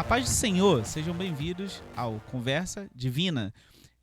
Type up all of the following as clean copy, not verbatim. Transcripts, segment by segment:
A paz do Senhor, sejam bem-vindos ao Conversa Divina,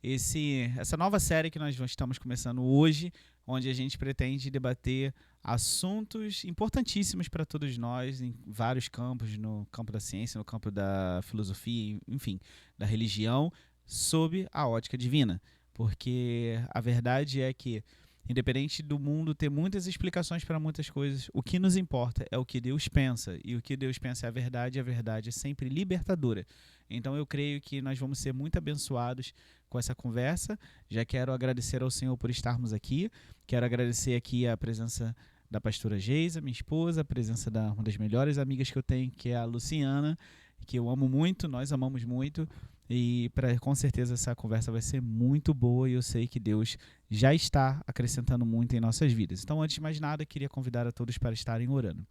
essa nova série que nós estamos começando hoje, onde a gente pretende debater assuntos importantíssimos para todos nós em vários campos, no campo da ciência, no campo da filosofia, enfim, da religião, sob a ótica divina. Porque a verdade é que, independente do mundo ter muitas explicações para muitas coisas, o que nos importa é o que Deus pensa, e o que Deus pensa é a verdade, e a verdade é sempre libertadora. Então eu creio que nós vamos ser muito abençoados com essa conversa. Já quero agradecer ao Senhor por estarmos aqui, quero agradecer aqui a presença da pastora Geisa, minha esposa, a presença da uma das melhores amigas que eu tenho, que é a Luciana, que eu amo muito, nós amamos muito, e com certeza essa conversa vai ser muito boa, e eu sei que Deus já está acrescentando muito em nossas vidas. Então, antes de mais nada, queria convidar a todos para estarem orando.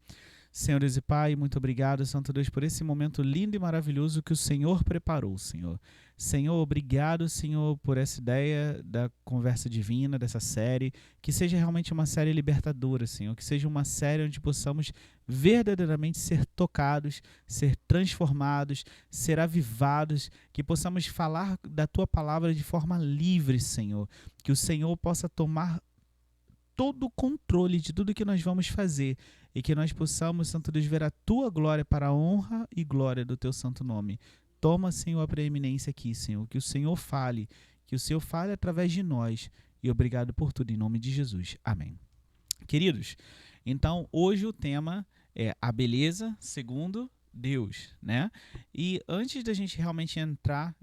Senhor Deus e Pai, muito obrigado, Santo Deus, por esse momento lindo e maravilhoso que o Senhor preparou, Senhor. Senhor, obrigado, Senhor, por essa ideia da conversa divina, dessa série, que seja realmente uma série libertadora, Senhor, que seja uma série onde possamos verdadeiramente ser tocados, ser transformados, ser avivados, que possamos falar da Tua palavra de forma livre, Senhor, que o Senhor possa tomar todo o controle de tudo que nós vamos fazer e que nós possamos, Santo Deus, ver a Tua glória para a honra e glória do Teu santo nome. Toma, Senhor, a preeminência aqui, Senhor, que o Senhor fale através de nós, e obrigado por tudo, em nome de Jesus. Amém. Queridos, então hoje o tema é a beleza segundo Deus, né? E antes da gente realmente entrar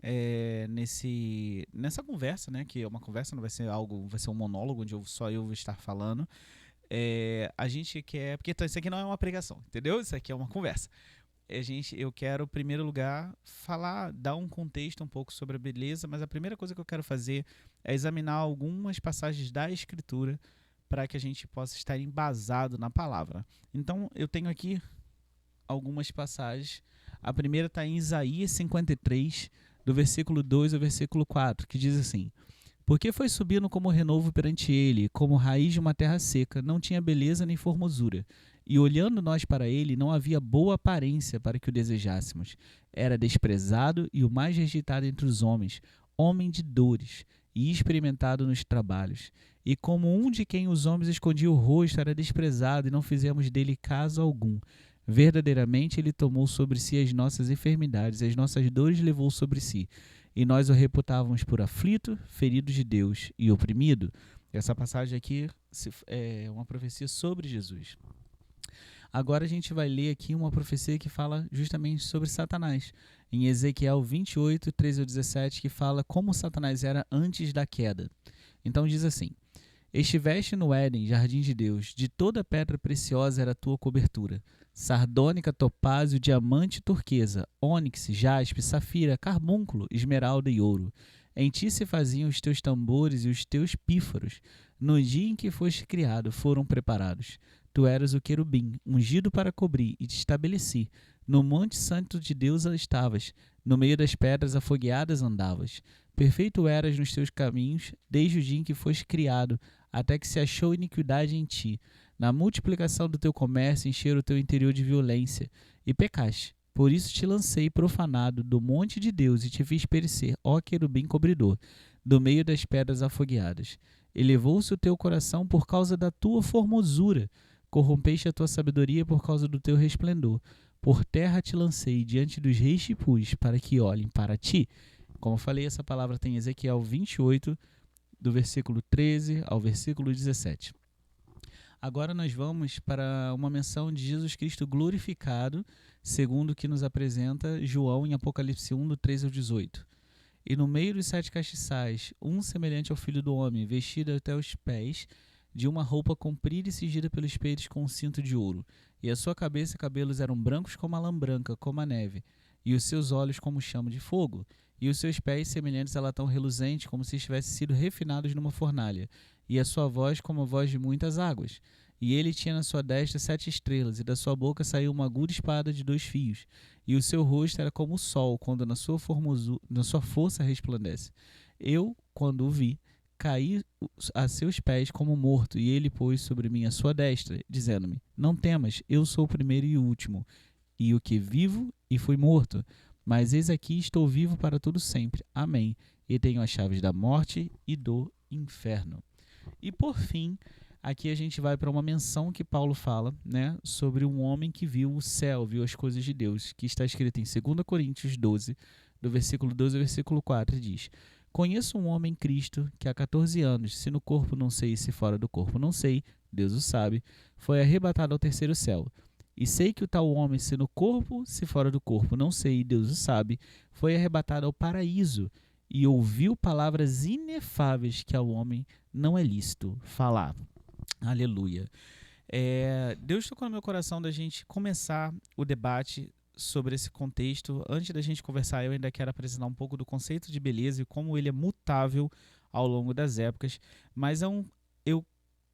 nessa conversa, né? Que é uma conversa, não vai ser algo, vai ser um monólogo onde só eu vou estar falando. A gente quer, porque isso aqui não é uma pregação, entendeu? Isso aqui é uma conversa. Eu quero, em primeiro lugar, dar um contexto um pouco sobre a beleza, mas a primeira coisa que eu quero fazer é examinar algumas passagens da Escritura para que a gente possa estar embasado na palavra. Então, eu tenho aqui algumas passagens. A primeira está em Isaías 53, do versículo 2 ao versículo 4, que diz assim: porque foi subindo como renovo perante ele, como raiz de uma terra seca, não tinha beleza nem formosura. E olhando nós para ele, não havia boa aparência para que o desejássemos. Era desprezado e o mais rejeitado entre os homens, homem de dores e experimentado nos trabalhos. E como um de quem os homens escondiam o rosto, era desprezado e não fizemos dele caso algum. Verdadeiramente ele tomou sobre si as nossas enfermidades, as nossas dores levou sobre si. E nós o reputávamos por aflito, ferido de Deus e oprimido. Essa passagem aqui é uma profecia sobre Jesus. Agora a gente vai ler aqui uma profecia que fala justamente sobre Satanás, em Ezequiel 28, 13 ao 17, que fala como Satanás era antes da queda. Então diz assim: estiveste no Éden, jardim de Deus, de toda pedra preciosa era a tua cobertura, sardônica, topázio, diamante e turquesa, ônix, jaspe, safira, carbúnculo, esmeralda e ouro. Em ti se faziam os teus tambores e os teus pífaros. No dia em que foste criado, foram preparados. Tu eras o querubim, ungido para cobrir, e te estabeleci. No monte santo de Deus estavas, no meio das pedras afogueadas andavas. Perfeito eras nos teus caminhos, desde o dia em que foste criado, até que se achou iniquidade em ti. Na multiplicação do teu comércio encheram o teu interior de violência, e pecaste. Por isso te lancei profanado do monte de Deus e te fiz perecer, ó querubim cobridor, do meio das pedras afogueadas. Elevou-se o teu coração por causa da tua formosura, corrompeste a tua sabedoria por causa do teu resplendor. Por terra te lancei, diante dos reis te pus, para que olhem para ti. Como eu falei, essa palavra tem em Ezequiel 28, do versículo 13 ao versículo 17. Agora nós vamos para uma menção de Jesus Cristo glorificado, segundo o que nos apresenta João em Apocalipse 1, do 13 ao 18. E no meio dos 7 castiçais, um semelhante ao Filho do Homem, vestido até os pés, de uma roupa comprida e cingida pelos peitos com um cinto de ouro. E a sua cabeça e cabelos eram brancos como a lã branca, como a neve, e os seus olhos como chama de fogo, e os seus pés semelhantes a latão reluzente, como se tivessem sido refinados numa fornalha, e a sua voz como a voz de muitas águas. E ele tinha na sua destra 7 estrelas, e da sua boca saiu uma aguda espada de 2 fios, e o seu rosto era como o sol, quando na sua força resplandece. Eu, quando o vi, caí a seus pés como morto, e ele pôs sobre mim a sua destra, dizendo-me: não temas, eu sou o primeiro e o último, e o que vivo e fui morto. Mas eis aqui estou vivo para todo sempre. Amém. E tenho as chaves da morte e do inferno. E por fim, aqui a gente vai para uma menção que Paulo fala, né, sobre um homem que viu o céu, viu as coisas de Deus, que está escrito em 2 Coríntios 12, do versículo 12 ao versículo 4, diz: Conheço um homem em Cristo que há 14 anos, se no corpo não sei, se fora do corpo não sei, Deus o sabe, foi arrebatado ao terceiro céu. E sei que o tal homem, se no corpo, se fora do corpo não sei, Deus o sabe, foi arrebatado ao paraíso e ouviu palavras inefáveis que ao homem não é lícito falar. Aleluia. Deus tocou no meu coração da gente começar o debate sobre esse contexto. Antes da gente conversar, eu ainda quero apresentar um pouco do conceito de beleza e como ele é mutável ao longo das épocas. Mas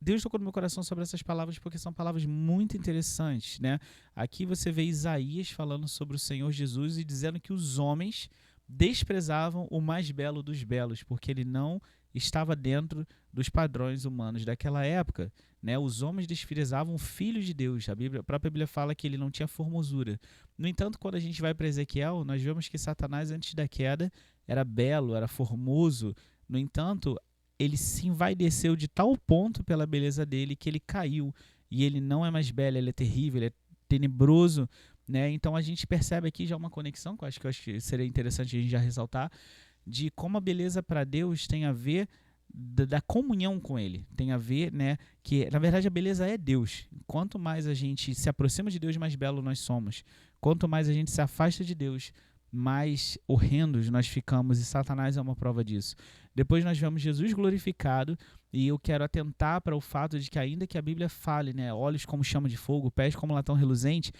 Deus tocou no meu coração sobre essas palavras porque são palavras muito interessantes, né? Aqui você vê Isaías falando sobre o Senhor Jesus e dizendo que os homens desprezavam o mais belo dos belos, porque ele não estava dentro dos padrões humanos daquela época, né? Os homens desprezavam o Filho de Deus. A própria Bíblia fala que ele não tinha formosura. No entanto, quando a gente vai para Ezequiel, nós vemos que Satanás, antes da queda, era belo, era formoso. No entanto, ele se envaideceu de tal ponto pela beleza dele que ele caiu. E ele não é mais belo, ele é terrível, ele é tenebroso, né? Então a gente percebe aqui já uma conexão, que eu acho que seria interessante a gente já ressaltar, de como a beleza para Deus tem a ver da comunhão com Ele. Tem a ver, né, que na verdade a beleza é Deus. Quanto mais a gente se aproxima de Deus, mais belo nós somos. Quanto mais a gente se afasta de Deus, mais horrendos nós ficamos, e Satanás é uma prova disso. Depois nós vemos Jesus glorificado, e eu quero atentar para o fato de que ainda que a Bíblia fale, né, olhos como chama de fogo, pés como latão reluzente,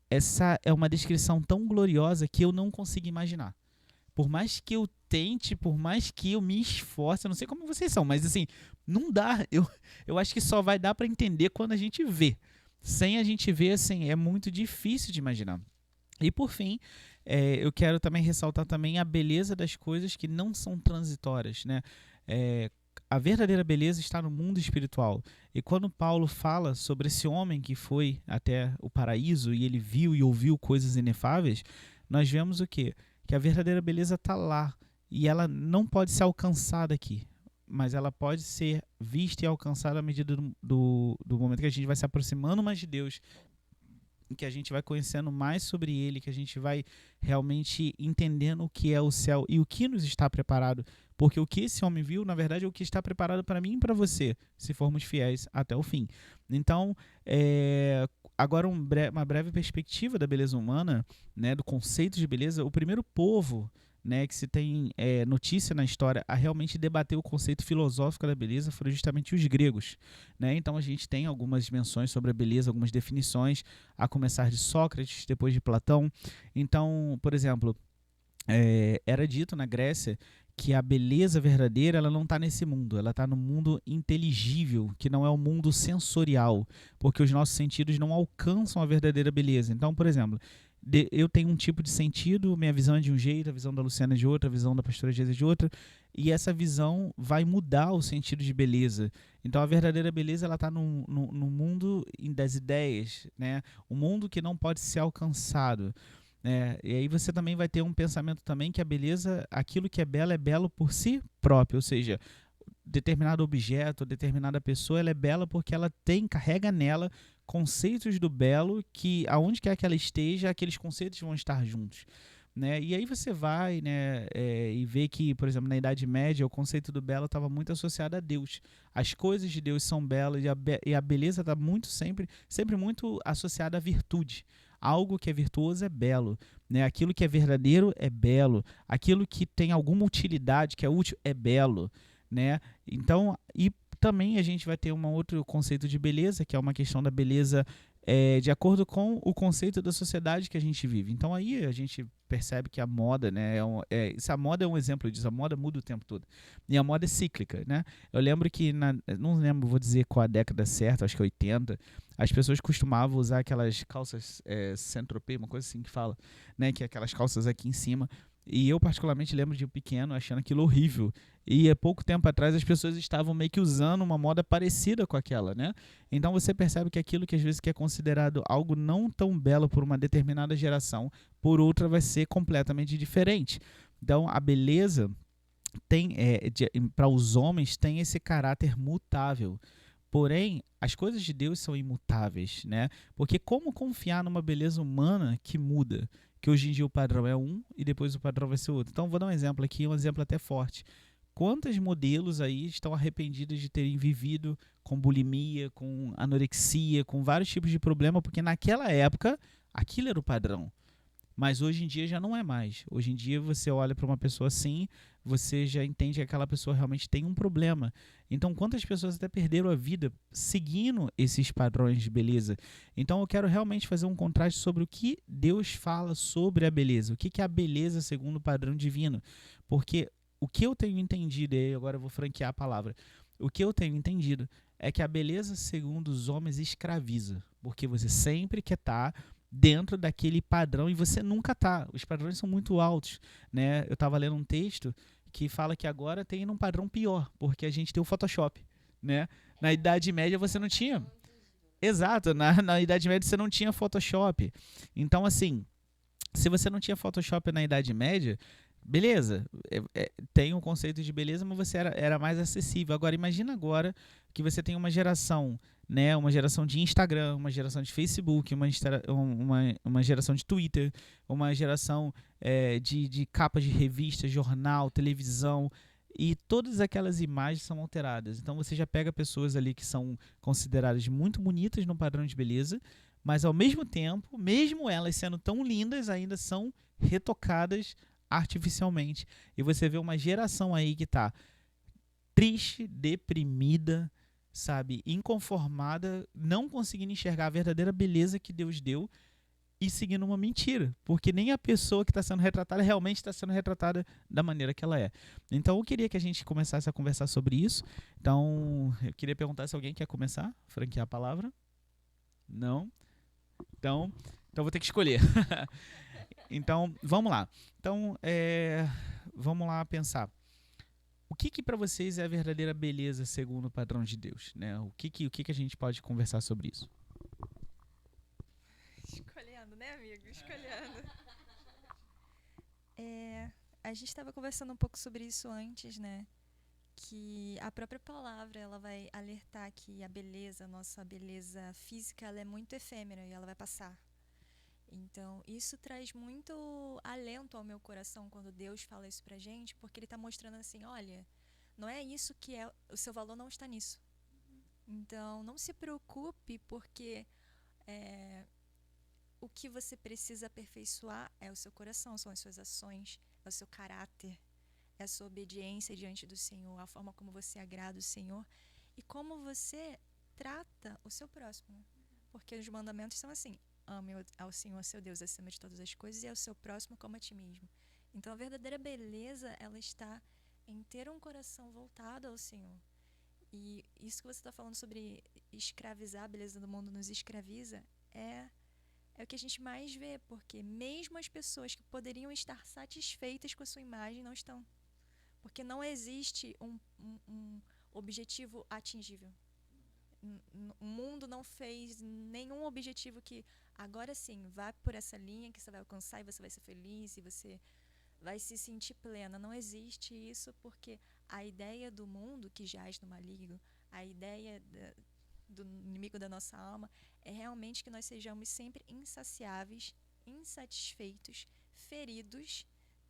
essa é uma descrição tão gloriosa que eu não consigo imaginar. Por mais que eu tente, por mais que eu me esforce, eu não sei como vocês são, mas assim, não dá. Eu acho que só vai dar para entender quando a gente vê. Sem a gente ver, assim, é muito difícil de imaginar. E por fim, eu quero também ressaltar também a beleza das coisas que não são transitórias, né? A verdadeira beleza está no mundo espiritual. E quando Paulo fala sobre esse homem que foi até o paraíso e ele viu e ouviu coisas inefáveis, nós vemos o quê? Que a verdadeira beleza está lá e ela não pode ser alcançada aqui, mas ela pode ser vista e alcançada à medida do momento que a gente vai se aproximando mais de Deus, que a gente vai conhecendo mais sobre Ele, que a gente vai realmente entendendo o que é o céu e o que nos está preparado, porque o que esse homem viu, na verdade, é o que está preparado para mim e para você, se formos fiéis até o fim. Então, agora uma breve perspectiva da beleza humana, né, do conceito de beleza. O primeiro povo, né, que se tem notícia na história a realmente debater o conceito filosófico da beleza foram justamente os gregos, né? Então a gente tem algumas menções sobre a beleza, algumas definições, a começar de Sócrates, depois de Platão. Então, por exemplo, era dito na Grécia que a beleza verdadeira ela não está nesse mundo, ela está no mundo inteligível, que não é o mundo sensorial, porque os nossos sentidos não alcançam a verdadeira beleza. Então, por exemplo, eu tenho um tipo de sentido, minha visão é de um jeito, a visão da Luciana é de outra, a visão da pastora Geisa é de outra, e essa visão vai mudar o sentido de beleza. Então a verdadeira beleza ela está no mundo das ideias, né? O mundo que não pode ser alcançado. E aí você também vai ter um pensamento também que a beleza, aquilo que é belo por si próprio, ou seja, determinado objeto, determinada pessoa, ela é bela porque ela carrega nela conceitos do belo que, aonde quer que ela esteja, aqueles conceitos vão estar juntos. Né? E aí você vai, né, e vê que, por exemplo, na Idade Média, o conceito do belo estava muito associado a Deus. As coisas de Deus são belas e a beleza está sempre muito associada à virtude. Algo que é virtuoso é belo, né? Aquilo que é verdadeiro é belo, aquilo que tem alguma utilidade, que é útil, é belo, né? Então, e também a gente vai ter um outro conceito de beleza, que é uma questão da beleza de acordo com o conceito da sociedade que a gente vive. Então aí a gente percebe que a moda, né, a moda é um exemplo disso, a moda muda o tempo todo. E a moda é cíclica, né? Eu lembro que, não lembro, vou dizer qual a década certa, acho que 80, as pessoas costumavam usar aquelas calças Saint-Tropez, uma coisa assim que fala, né, que é aquelas calças aqui em cima. E eu particularmente lembro de pequeno achando aquilo horrível. E há pouco tempo atrás as pessoas estavam meio que usando uma moda parecida com aquela, né? Então você percebe que aquilo que às vezes que é considerado algo não tão belo por uma determinada geração, por outra vai ser completamente diferente. Então a beleza tem, para os homens, tem esse caráter mutável. Porém, as coisas de Deus são imutáveis, né? Porque como confiar numa beleza humana que muda? Que hoje em dia o padrão é um e depois o padrão vai ser outro. Então, vou dar um exemplo aqui, um exemplo até forte. Quantas modelos aí estão arrependidas de terem vivido com bulimia, com anorexia, com vários tipos de problema, porque naquela época aquilo era o padrão. Mas hoje em dia já não é mais. Hoje em dia você olha para uma pessoa assim, você já entende que aquela pessoa realmente tem um problema. Então, quantas pessoas até perderam a vida seguindo esses padrões de beleza? Então, eu quero realmente fazer um contraste sobre o que Deus fala sobre a beleza. O que é a beleza segundo o padrão divino? Porque o que eu tenho entendido, e agora eu vou franquear a palavra, o que eu tenho entendido é que a beleza segundo os homens escraviza. Porque você sempre quer estar dentro daquele padrão e você nunca tá. Os padrões são muito altos, né? Eu estava lendo um texto que fala que agora tem um padrão pior, porque a gente tem o Photoshop, né? Na Idade Média você não tinha. Exato, na Idade Média você não tinha Photoshop. Então, assim, se você não tinha Photoshop na Idade Média, beleza, tem um conceito de beleza, mas você era mais acessível. Agora, imagina agora que você tem uma geração, né, uma geração de Instagram, uma geração de Facebook, uma geração de Twitter, uma geração de capas de revista, jornal, televisão, e todas aquelas imagens são alteradas. Então você já pega pessoas ali que são consideradas muito bonitas no padrão de beleza, mas ao mesmo tempo, mesmo elas sendo tão lindas, ainda são retocadas artificialmente. E você vê uma geração aí que está triste, deprimida, sabe, inconformada, não conseguindo enxergar a verdadeira beleza que Deus deu e seguindo uma mentira, porque nem a pessoa que está sendo retratada realmente está sendo retratada da maneira que ela é. Então eu queria que a gente começasse a conversar sobre isso. Então eu queria perguntar se alguém quer começar, franquear a palavra. Não? Então vou ter que escolher. Então, vamos lá. Então, vamos lá pensar. O que para vocês é a verdadeira beleza segundo o padrão de Deus, né? O que a gente pode conversar sobre isso? Escolhendo, né, amigo? Escolhendo. A gente estava conversando um pouco sobre isso antes, né? Que a própria palavra ela vai alertar que a beleza, a nossa beleza física, ela é muito efêmera e ela vai passar. Então, isso traz muito alento ao meu coração quando Deus fala isso pra gente, porque Ele está mostrando assim, olha, não é isso que é, o seu valor não está nisso. Então, não se preocupe, porque o que você precisa aperfeiçoar é o seu coração, são as suas ações, é o seu caráter, é a sua obediência diante do Senhor, a forma como você agrada o Senhor e como você trata o seu próximo. Porque os mandamentos são assim, ame ao Senhor, seu Deus, acima de todas as coisas e ao seu próximo como a ti mesmo. Então a verdadeira beleza, ela está em ter um coração voltado ao Senhor. E isso que você está falando sobre escravizar, a beleza do mundo nos escraviza, é o que a gente mais vê, porque mesmo as pessoas que poderiam estar satisfeitas com a sua imagem não estão. Porque não existe um objetivo atingível. O mundo não fez nenhum objetivo que agora sim, vá por essa linha que você vai alcançar e você vai ser feliz e você vai se sentir plena. Não existe isso, porque a ideia do mundo que jaz no maligno, a ideia do inimigo da nossa alma é realmente que nós sejamos sempre insaciáveis, insatisfeitos, feridos,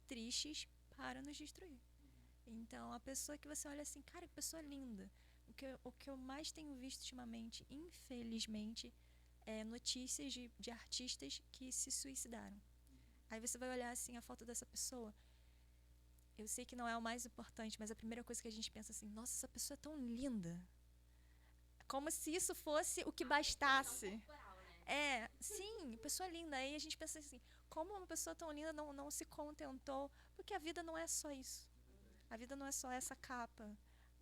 tristes para nos destruir. Então, a pessoa que você olha assim, cara, que pessoa linda. O que eu mais tenho visto ultimamente, infelizmente, é notícias de artistas que se suicidaram. Aí você vai olhar assim a foto dessa pessoa. Eu sei que não é o mais importante, mas a primeira coisa que a gente pensa assim, nossa, essa pessoa é tão linda. Como se isso fosse o que bastasse. Sim, pessoa linda. Aí a gente pensa assim, como uma pessoa tão linda não se contentou? Porque a vida não é só isso. A vida não é só essa capa.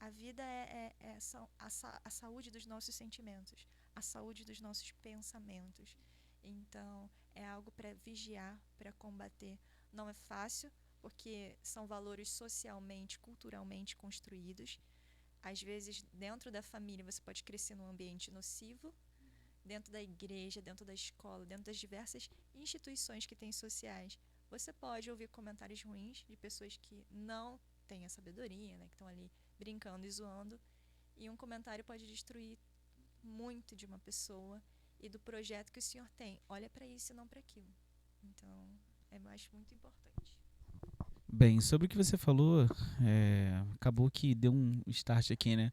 A vida é a saúde dos nossos sentimentos, a saúde dos nossos pensamentos. Então, é algo para vigiar, para combater. Não é fácil, porque são valores socialmente, culturalmente construídos. Às vezes, dentro da família, você pode crescer num ambiente nocivo, dentro da igreja, dentro da escola, dentro das diversas instituições que tem sociais. Você pode ouvir comentários ruins de pessoas que não têm a sabedoria, né, que estão ali brincando e zoando, e um comentário pode destruir muito de uma pessoa e do projeto que o Senhor tem. Olha para isso e não para aquilo. Então, eu acho muito importante. Bem, sobre o que você falou, acabou que deu um start aqui, né?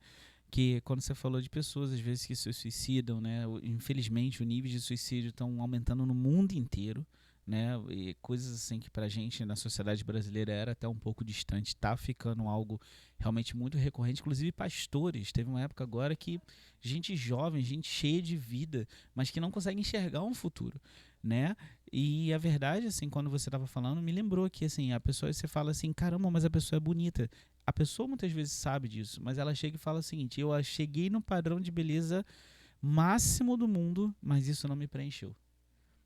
Que quando você falou de pessoas, às vezes, que se suicidam, né? Infelizmente, o nível de suicídio estão aumentando no mundo inteiro, né? E coisas assim que pra gente, na sociedade brasileira, era até um pouco distante, tá ficando algo realmente muito recorrente. Inclusive, pastores. Teve uma época agora que gente jovem, gente cheia de vida, mas que não consegue enxergar um futuro, né? E a verdade, assim, quando você estava falando, me lembrou que, assim, a pessoa, você fala assim, caramba, mas a pessoa é bonita. A pessoa muitas vezes sabe disso, mas ela chega e fala o seguinte, eu cheguei no padrão de beleza máximo do mundo, mas isso não me preencheu.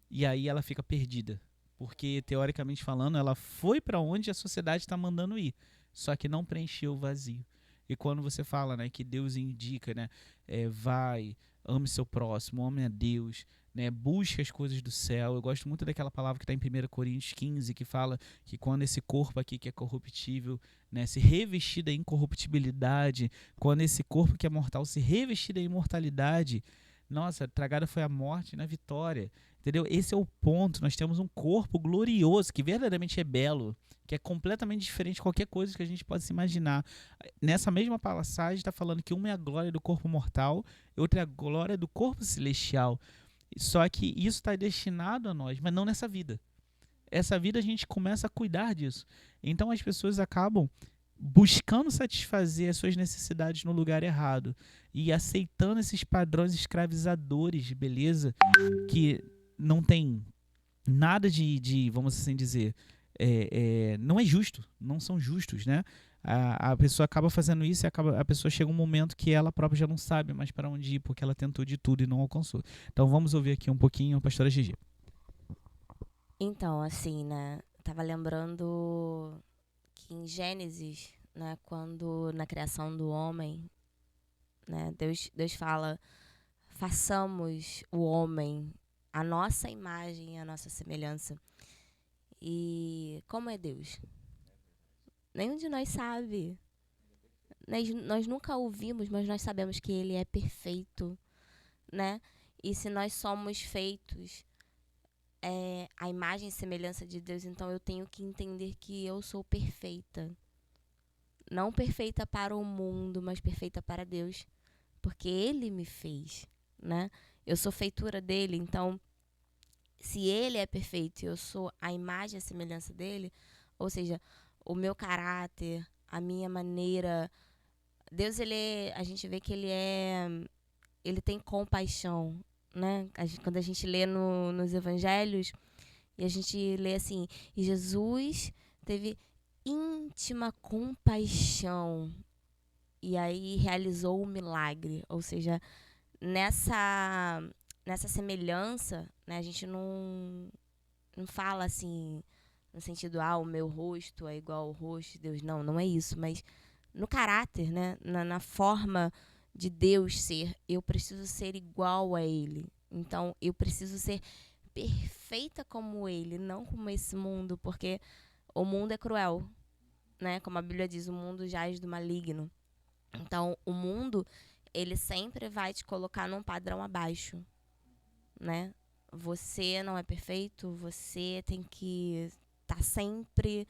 E aí ela fica perdida, porque, teoricamente falando, ela foi para onde a sociedade está mandando ir, só que não preencheu o vazio. E quando você fala, né, que Deus indica, né, vai, ame seu próximo, ame a Deus, né, busque as coisas do céu. Eu gosto muito daquela palavra que está em 1 Coríntios 15, que fala que quando esse corpo aqui que é corruptível, né, se revestir da incorruptibilidade, quando esse corpo que é mortal se revestir da imortalidade, nossa, tragada foi a morte na vitória. Entendeu? Esse é o ponto. Nós temos um corpo glorioso, que verdadeiramente é belo, que é completamente diferente de qualquer coisa que a gente possa se imaginar. Nessa mesma passagem está falando que uma é a glória do corpo mortal, outra é a glória do corpo celestial. Só que isso está destinado a nós, mas não nessa vida. Essa vida a gente começa a cuidar disso. Então as pessoas acabam buscando satisfazer as suas necessidades no lugar errado e aceitando esses padrões escravizadores de beleza que não tem nada vamos assim dizer, não é justo, não são justos, né? A pessoa acaba fazendo isso e a pessoa chega um momento que ela própria já não sabe mais para onde ir, porque ela tentou de tudo e não alcançou. Então vamos ouvir aqui um pouquinho a pastora Gigi. Então, assim, né? Tava lembrando que em Gênesis, né, quando na criação do homem, né, Deus fala, façamos o homem a nossa imagem, a nossa semelhança. E como é Deus? Nenhum de nós sabe. Nós nunca ouvimos, mas nós sabemos que Ele é perfeito, né? E se nós somos feitos a imagem e semelhança de Deus, então eu tenho que entender que eu sou perfeita. Não perfeita para o mundo, mas perfeita para Deus. Porque Ele me fez, né? Eu sou feitura dEle, então se Ele é perfeito e eu sou a imagem e a semelhança dEle, ou seja, o meu caráter, a minha maneira... Deus, a gente vê que Ele tem compaixão, né? Quando a gente lê nos evangelhos, e a gente lê assim, e Jesus teve íntima compaixão, e aí realizou o milagre. Ou seja, nessa semelhança, né, a gente não fala assim, no sentido, o meu rosto é igual ao rosto de Deus. Não é isso, mas no caráter, né, na forma de Deus ser, eu preciso ser igual a Ele. Então, eu preciso ser perfeita como Ele, não como esse mundo, porque o mundo é cruel, né? Como a Bíblia diz, o mundo jaz do maligno. Então, o mundo, ele sempre vai te colocar num padrão abaixo, né? Você não é perfeito, você tem que estar sempre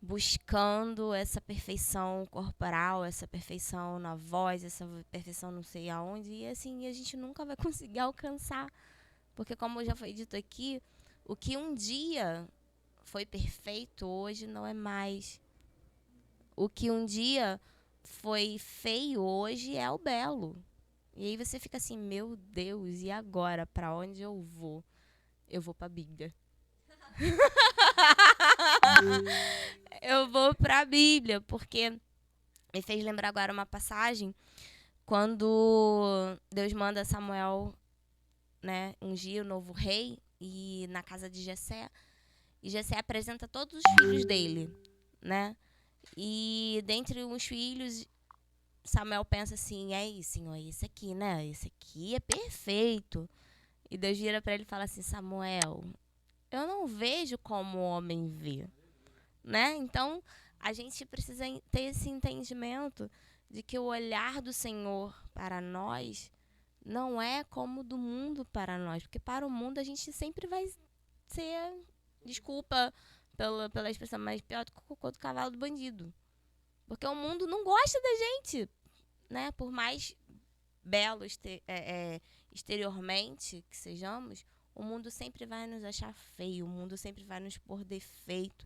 buscando essa perfeição corporal, essa perfeição na voz, essa perfeição não sei aonde, e assim, a gente nunca vai conseguir alcançar, porque como já foi dito aqui, o que um dia foi perfeito, hoje não é mais. O que um dia foi feio, hoje é o belo. E aí você fica assim, meu Deus, e agora? Pra onde eu vou? Eu vou pra Bíblia. Eu vou pra Bíblia, porque me fez lembrar agora uma passagem quando Deus manda Samuel, né, ungir o novo rei, e na casa de Jessé, E Jessé apresenta todos os filhos dele, né? E dentre os filhos, Samuel pensa assim, aí, Senhor, esse aqui, né? Esse aqui é perfeito. E Deus vira para ele e fala assim, Samuel, eu não vejo como o homem vê, né? Então, a gente precisa ter esse entendimento de que o olhar do Senhor para nós não é como o do mundo para nós. Porque para o mundo a gente sempre vai ser, desculpa pela expressão, mas pior do que o cocô do cavalo do bandido. Porque o mundo não gosta da gente, né? Por mais belo exteriormente que sejamos, o mundo sempre vai nos achar feio, o mundo sempre vai nos pôr defeito.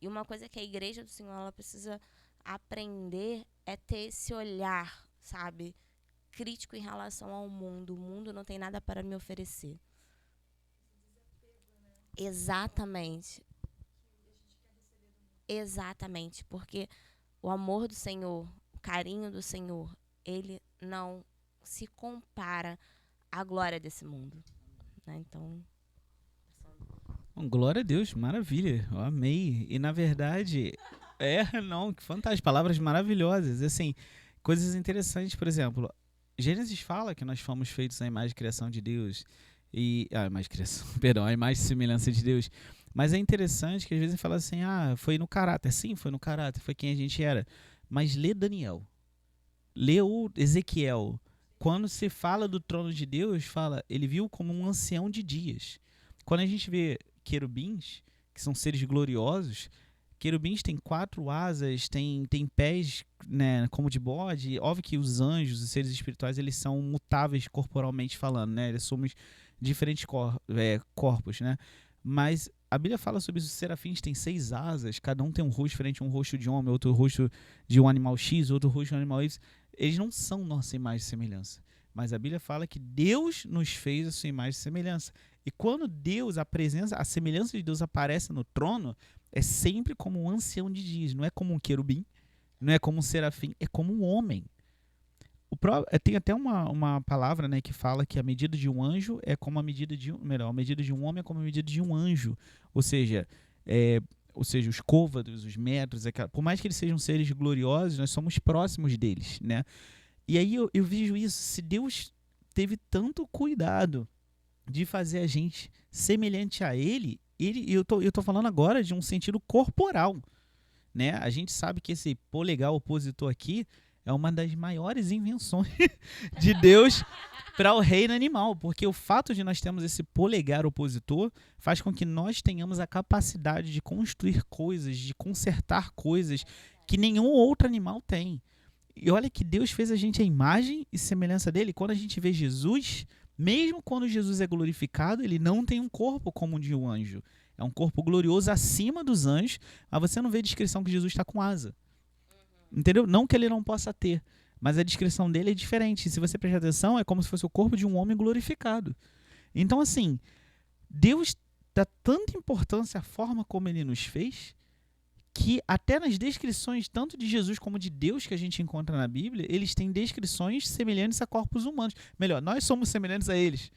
E uma coisa que a igreja do Senhor ela precisa aprender é ter esse olhar, sabe, crítico em relação ao mundo. O mundo não tem nada para me oferecer. Exatamente. Exatamente, porque o amor do Senhor, o carinho do Senhor, ele não se compara à glória desse mundo, né? Então, Glória a Deus, maravilha, eu amei. E na verdade, não, que fantástico, palavras maravilhosas. Assim, coisas interessantes, por exemplo, Gênesis fala que nós fomos feitos à imagem e criação de Deus. A imagem e criação, perdão, a imagem e semelhança de Deus. Mas é interessante que às vezes fala assim, foi no caráter. Sim, foi no caráter, foi quem a gente era. Mas lê Daniel, lê o Ezequiel. Quando se fala do trono de Deus, fala, ele viu como um ancião de dias. Quando a gente vê querubins, que são seres gloriosos, querubins têm 4 asas, têm pés, né, como de bode. Óbvio que os anjos, os seres espirituais, eles são mutáveis corporalmente falando, né? Eles somos diferentes corpos, né? Mas a Bíblia fala sobre os serafins, têm 6 asas, cada um tem um rosto diferente, um rosto de homem, outro rosto de um animal X, outro rosto de um animal Y. Eles não são nossa imagem e semelhança. Mas a Bíblia fala que Deus nos fez a sua imagem e semelhança. E quando Deus, a semelhança de Deus aparece no trono, é sempre como um ancião de dias. Não é como um querubim, não é como um serafim, é como um homem. Tem até uma palavra, né, que fala que a medida de um anjo é como a medida de a medida de um homem é como a medida de um anjo. Ou seja, os côvados, os metros, por mais que eles sejam seres gloriosos, nós somos próximos deles, né? E aí eu vejo isso, se Deus teve tanto cuidado de fazer a gente semelhante a ele, eu tô falando agora de um sentido corporal, né? A gente sabe que esse polegar opositor aqui é uma das maiores invenções de Deus para o reino animal, porque o fato de nós termos esse polegar opositor faz com que nós tenhamos a capacidade de construir coisas, de consertar coisas que nenhum outro animal tem. E olha que Deus fez a gente a imagem e semelhança dele. Quando a gente vê Jesus, mesmo quando Jesus é glorificado, ele não tem um corpo como o de um anjo. É um corpo glorioso acima dos anjos, mas você não vê a descrição que Jesus está com asa. Entendeu? Não que ele não possa ter, mas a descrição dele é diferente. E se você prestar atenção, é como se fosse o corpo de um homem glorificado. Então, assim, Deus dá tanta importância à forma como ele nos fez, que até nas descrições, tanto de Jesus como de Deus que a gente encontra na Bíblia, eles têm descrições semelhantes a corpos humanos. Melhor, nós somos semelhantes a eles,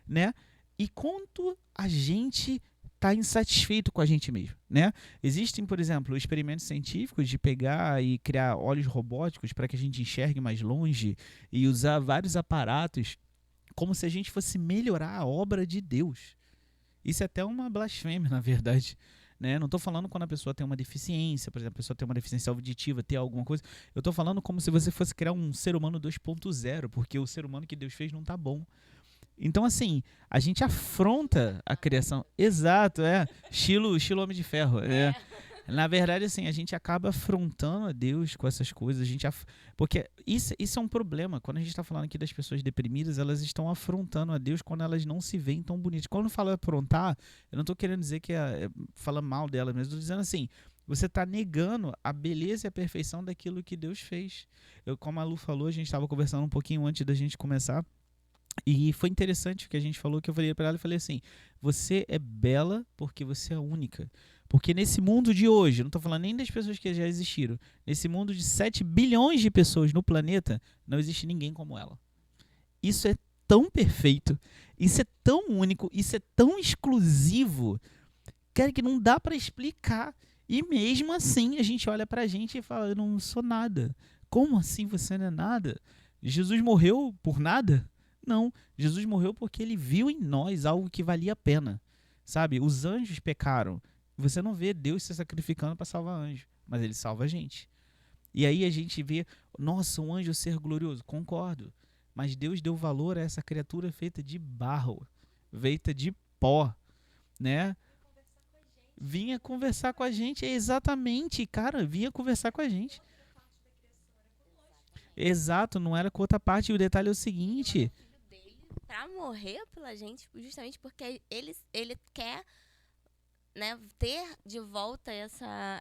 né? E quanto a gente está insatisfeito com a gente mesmo, né? Existem, por exemplo, experimentos científicos de pegar e criar olhos robóticos para que a gente enxergue mais longe e usar vários aparatos como se a gente fosse melhorar a obra de Deus. Isso é até uma blasfêmia, na verdade, né? Não estou falando quando a pessoa tem uma deficiência, por exemplo, a pessoa tem uma deficiência auditiva, ter alguma coisa. Eu estou falando como se você fosse criar um ser humano 2.0, porque o ser humano que Deus fez não está bom. Então, assim, a gente afronta a criação. Exato, estilo Homem de Ferro. Na verdade, assim, a gente acaba afrontando a Deus com essas coisas. Porque isso é um problema. Quando a gente está falando aqui das pessoas deprimidas, elas estão afrontando a Deus quando elas não se veem tão bonitas. Quando eu falo afrontar, eu não estou querendo dizer que fala mal delas, mas estou dizendo assim, você está negando a beleza e a perfeição daquilo que Deus fez. Como a Lu falou, a gente estava conversando um pouquinho antes da gente começar, e foi interessante o que a gente falou, que eu falei para ela, assim, você é bela porque você é única. Porque nesse mundo de hoje, não estou falando nem das pessoas que já existiram, nesse mundo de 7 bilhões de pessoas no planeta, não existe ninguém como ela. Isso é tão perfeito, isso é tão único, isso é tão exclusivo, cara, que não dá para explicar. E mesmo assim, a gente olha pra gente e fala, eu não sou nada. Como assim você não é nada? Jesus morreu por nada? Não, Jesus morreu porque ele viu em nós algo que valia a pena. Sabe? Os anjos pecaram. Você não vê Deus se sacrificando para salvar anjo, mas ele salva a gente. E aí a gente vê, nossa, um anjo ser glorioso. Concordo. Mas Deus deu valor a essa criatura feita de barro, feita de pó, né? Vinha conversar com a gente, exatamente, cara, vinha conversar com a gente. Exato, não era com outra parte. E o detalhe é o seguinte, Pra morrer pela gente, justamente porque ele quer, né, ter de volta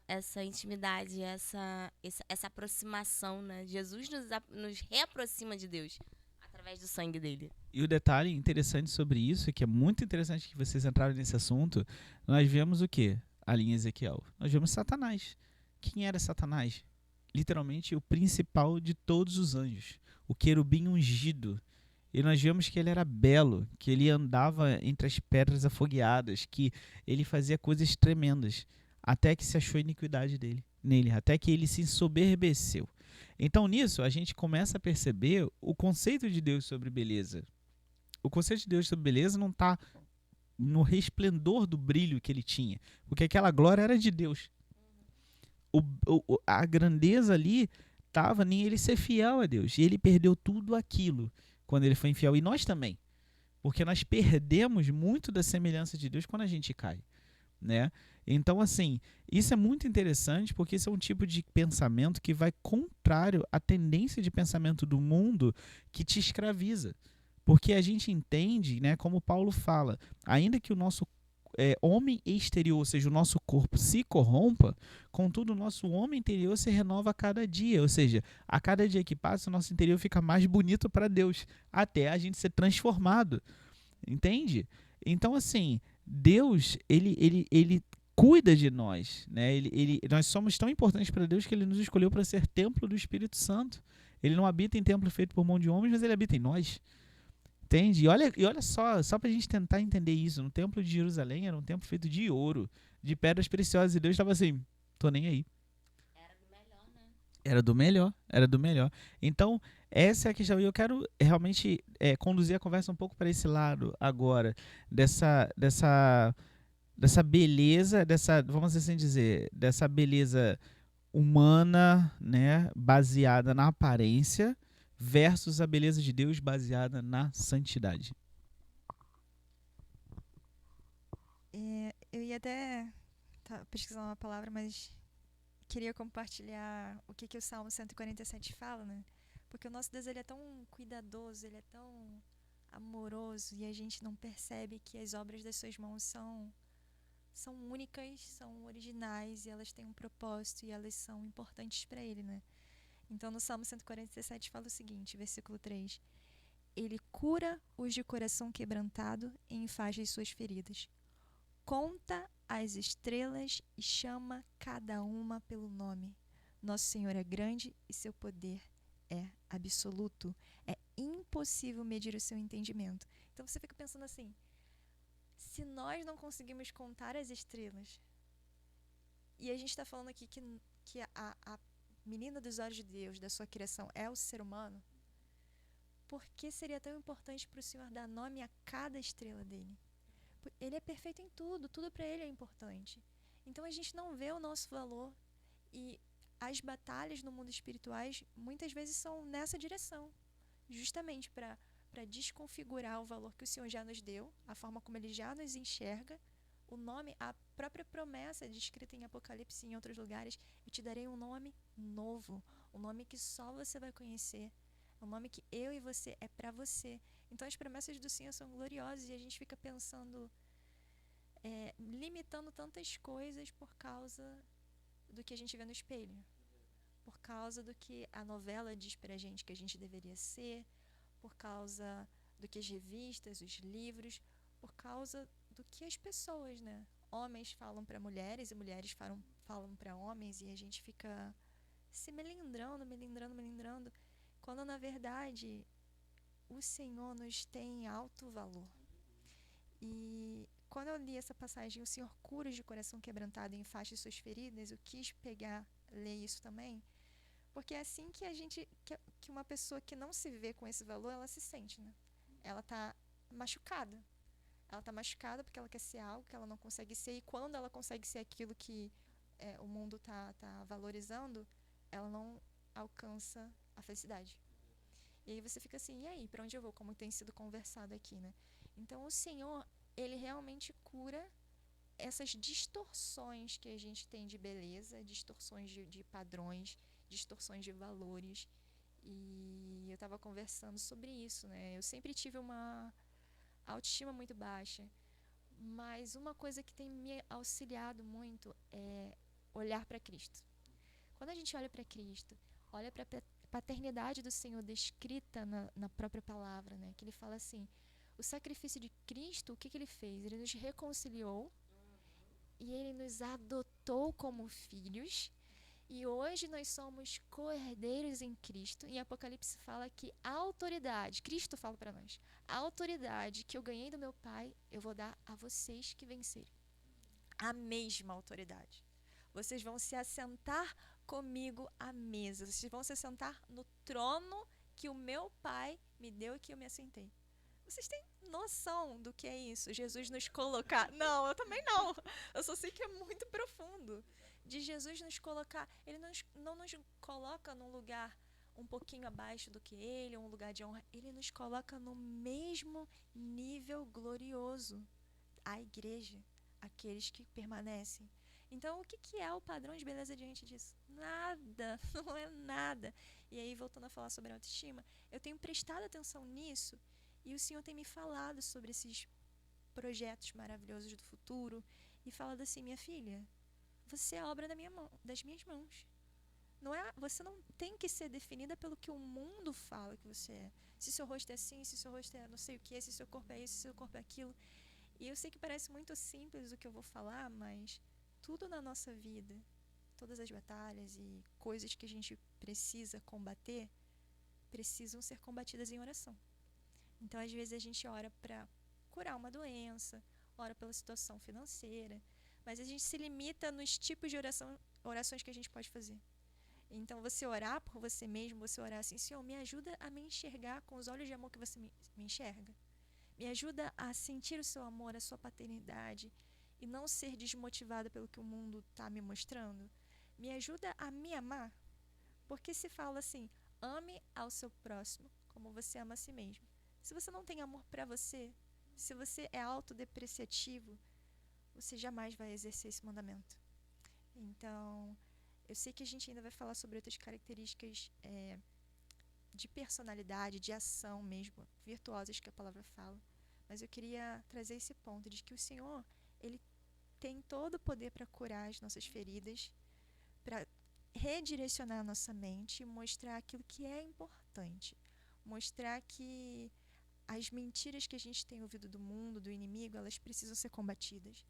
essa intimidade, essa aproximação, né? Jesus nos reaproxima de Deus através do sangue dele. e o detalhe interessante sobre isso, que é muito interessante que vocês entraram nesse assunto, nós vemos o quê? Ali em Ezequiel. Nós vemos Satanás. Quem era Satanás? Literalmente o principal de todos os anjos. O querubim ungido. E nós vemos que ele era belo, que ele andava entre as pedras afogueadas, que ele fazia coisas tremendas, até que se achou iniquidade nele, até que ele se ensoberbeceu. Então nisso a gente começa a perceber o conceito de Deus sobre beleza. O conceito de Deus sobre beleza não está no resplendor do brilho que ele tinha, porque aquela glória era de Deus. A grandeza ali estava em ele ser fiel a Deus, e ele perdeu tudo aquilo quando ele foi infiel, e nós também, porque nós perdemos muito da semelhança de Deus quando a gente cai, né? Então, assim, isso é muito interessante, porque isso é um tipo de pensamento que vai contrário à tendência de pensamento do mundo que te escraviza. Porque a gente entende, né, como Paulo fala, ainda que o nosso homem exterior, ou seja, o nosso corpo se corrompa, contudo, o nosso homem interior se renova a cada dia, ou seja, a cada dia que passa, o nosso interior fica mais bonito para Deus, até a gente ser transformado, entende? Então, assim, Deus, ele cuida de nós, né? Nós somos tão importantes para Deus que ele nos escolheu para ser templo do Espírito Santo. Ele não habita em templo feito por mão de homens, mas ele habita em nós. Entende? E olha só pra gente tentar entender isso. No templo de Jerusalém era um templo feito de ouro, de pedras preciosas. E Deus estava assim, tô nem aí. Era do melhor, né? Era do melhor. Então, essa é a questão. E eu quero realmente conduzir a conversa um pouco para esse lado agora, dessa beleza, vamos assim dizer, dessa beleza humana, né, baseada na aparência, versus a beleza de Deus baseada na santidade. Eu ia até pesquisar uma palavra, mas queria compartilhar o que o Salmo 147 fala, né? Porque o nosso Deus, ele é tão cuidadoso, ele é tão amoroso, e a gente não percebe que as obras das suas mãos são únicas, são originais, e elas têm um propósito, e elas são importantes para ele, né? Então, no Salmo 147 fala o seguinte, versículo 3: Ele cura os de coração quebrantado e enfaja as suas feridas. Conta as estrelas e chama cada uma pelo nome. Nosso Senhor é grande e seu poder é absoluto. É impossível medir o seu entendimento. Então você fica pensando assim, se nós não conseguimos contar as estrelas, e a gente está falando aqui que a menina dos olhos de Deus, da sua criação, é o ser humano, por que seria tão importante para o Senhor dar nome a cada estrela dele? Ele é perfeito em tudo, tudo para ele é importante. Então a gente não vê o nosso valor, e as batalhas no mundo espirituais muitas vezes são nessa direção, justamente para desconfigurar o valor que o Senhor já nos deu, a forma como ele já nos enxerga, o nome, a própria promessa descrita em Apocalipse e em outros lugares: eu te darei um nome novo, um nome que só você vai conhecer, um nome que eu e você é para você. Então as promessas do Senhor são gloriosas, e a gente fica pensando, limitando tantas coisas por causa do que a gente vê no espelho, por causa do que a novela diz pra gente que a gente deveria ser, por causa do que as revistas, os livros, por causa do que as pessoas, né? Homens falam para mulheres e mulheres falam para homens, e a gente fica se melindrando, quando na verdade o Senhor nos tem alto valor. E quando eu li essa passagem, o Senhor cura de coração quebrantado e enfaste suas feridas, eu quis ler isso também, porque é assim que que uma pessoa que não se vê com esse valor, ela se sente, né? Ela tá machucada. Ela tá machucada porque ela quer ser algo que ela não consegue ser, e quando ela consegue ser aquilo que o mundo tá valorizando, ela não alcança a felicidade. E aí você fica assim, e aí, para onde eu vou? Como tem sido conversado aqui, né? Então o Senhor, ele realmente cura essas distorções que a gente tem de beleza, distorções de padrões, distorções de valores. E eu estava conversando sobre isso, né? Eu sempre tive uma autoestima muito baixa, mas uma coisa que tem me auxiliado muito é olhar para Cristo. Quando a gente olha para Cristo, olha para a paternidade do Senhor descrita na própria palavra, né? Que ele fala assim, o sacrifício de Cristo, o que ele fez? Ele nos reconciliou e ele nos adotou como filhos. E hoje nós somos co-herdeiros em Cristo. Em Apocalipse fala que a autoridade, Cristo fala para nós, a autoridade que eu ganhei do meu Pai, eu vou dar a vocês que vencerem. A mesma autoridade. Vocês vão se assentar comigo à mesa. Vocês vão se assentar no trono que o meu Pai me deu e que eu me assentei. Vocês têm noção do que é isso? Jesus nos colocar... Não, eu também não. Eu só sei que é muito profundo. De Jesus nos colocar... Ele não nos coloca num lugar um pouquinho abaixo do que ele, um lugar de honra. Ele nos coloca no mesmo nível glorioso. A igreja, aqueles que permanecem. Então, o que é o padrão de beleza diante disso? Nada, não é nada. E aí, voltando a falar sobre a autoestima, eu tenho prestado atenção nisso e o Senhor tem me falado sobre esses projetos maravilhosos do futuro e falado assim, minha filha, você é obra das minhas mãos. Você não tem que ser definida pelo que o mundo fala que você é. Se seu rosto é assim, se seu rosto é não sei o que, se seu corpo é isso, se seu corpo é aquilo. E eu sei que parece muito simples o que eu vou falar, mas tudo na nossa vida, todas as batalhas e coisas que a gente precisa combater, precisam ser combatidas em oração. Então, às vezes, a gente ora para curar uma doença, ora pela situação financeira, mas a gente se limita nos tipos de orações que a gente pode fazer. Então, você orar por você mesmo, você orar assim, Senhor, me ajuda a me enxergar com os olhos de amor que você me enxerga. Me ajuda a sentir o seu amor, a sua paternidade e não ser desmotivada pelo que o mundo está me mostrando. Me ajuda a me amar, porque se fala assim, ame ao seu próximo como você ama a si mesmo. Se você não tem amor para você, se você é autodepreciativo, você jamais vai exercer esse mandamento. Então, eu sei que a gente ainda vai falar sobre outras características de personalidade, de ação mesmo, virtuosas que a palavra fala. Mas eu queria trazer esse ponto de que o Senhor, ele tem todo o poder para curar as nossas feridas, para redirecionar a nossa mente e mostrar aquilo que é importante. Mostrar que as mentiras que a gente tem ouvido do mundo, do inimigo, elas precisam ser combatidas.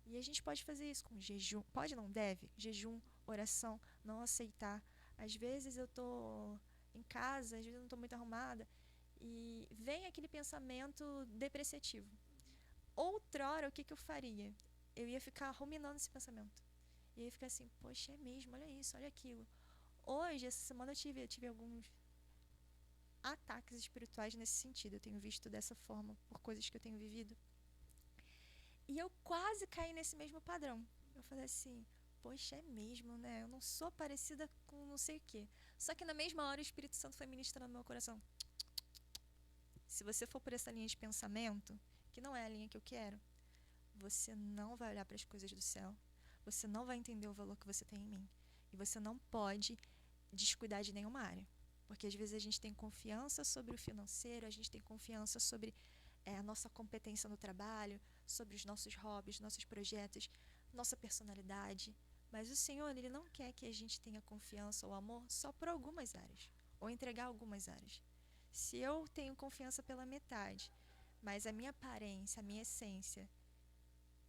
E a gente pode fazer isso com jejum. Pode, não deve? Jejum, oração, não aceitar. Às vezes eu estou em casa, às vezes eu não estou muito arrumada, e vem aquele pensamento depreciativo. Outrora, o que eu faria? Eu ia ficar ruminando esse pensamento. E aí ficar assim, poxa, é mesmo, olha isso, olha aquilo. Hoje, essa semana, eu tive alguns ataques espirituais nesse sentido. Eu tenho visto dessa forma por coisas que eu tenho vivido. E eu quase caí nesse mesmo padrão. Eu falei assim, poxa, é mesmo, né? Eu não sou parecida com não sei o quê. Só que na mesma hora o Espírito Santo foi ministrando no meu coração. Se você for por essa linha de pensamento, que não é a linha que eu quero, você não vai olhar para as coisas do céu. Você não vai entender o valor que você tem em mim. E você não pode descuidar de nenhuma área. Porque às vezes a gente tem confiança sobre o financeiro, a gente tem confiança sobre a nossa competência no trabalho, sobre os nossos hobbies, nossos projetos, nossa personalidade. Mas o Senhor, Ele não quer que a gente tenha confiança ou amor só por algumas áreas, ou entregar algumas áreas. Se eu tenho confiança pela metade, mas a minha aparência, a minha essência,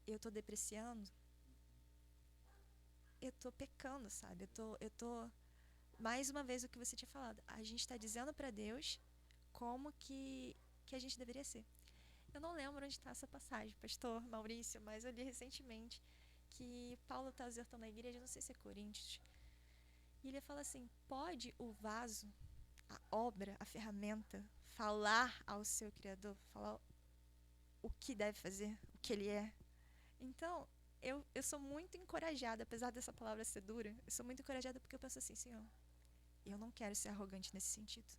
eu estou depreciando, eu estou pecando, sabe? Eu tô mais uma vez o que você tinha falado. A gente está dizendo para Deus como que a gente deveria ser. Eu não lembro onde está essa passagem, pastor Maurício, mas eu li recentemente que Paulo está exortando a igreja, não sei se é Coríntios, e ele fala assim, pode o vaso, a obra, a ferramenta, falar ao seu Criador, falar o que deve fazer, o que ele é. Então, eu sou muito encorajada, apesar dessa palavra ser dura, eu sou muito encorajada porque eu penso assim, Senhor, eu não quero ser arrogante nesse sentido.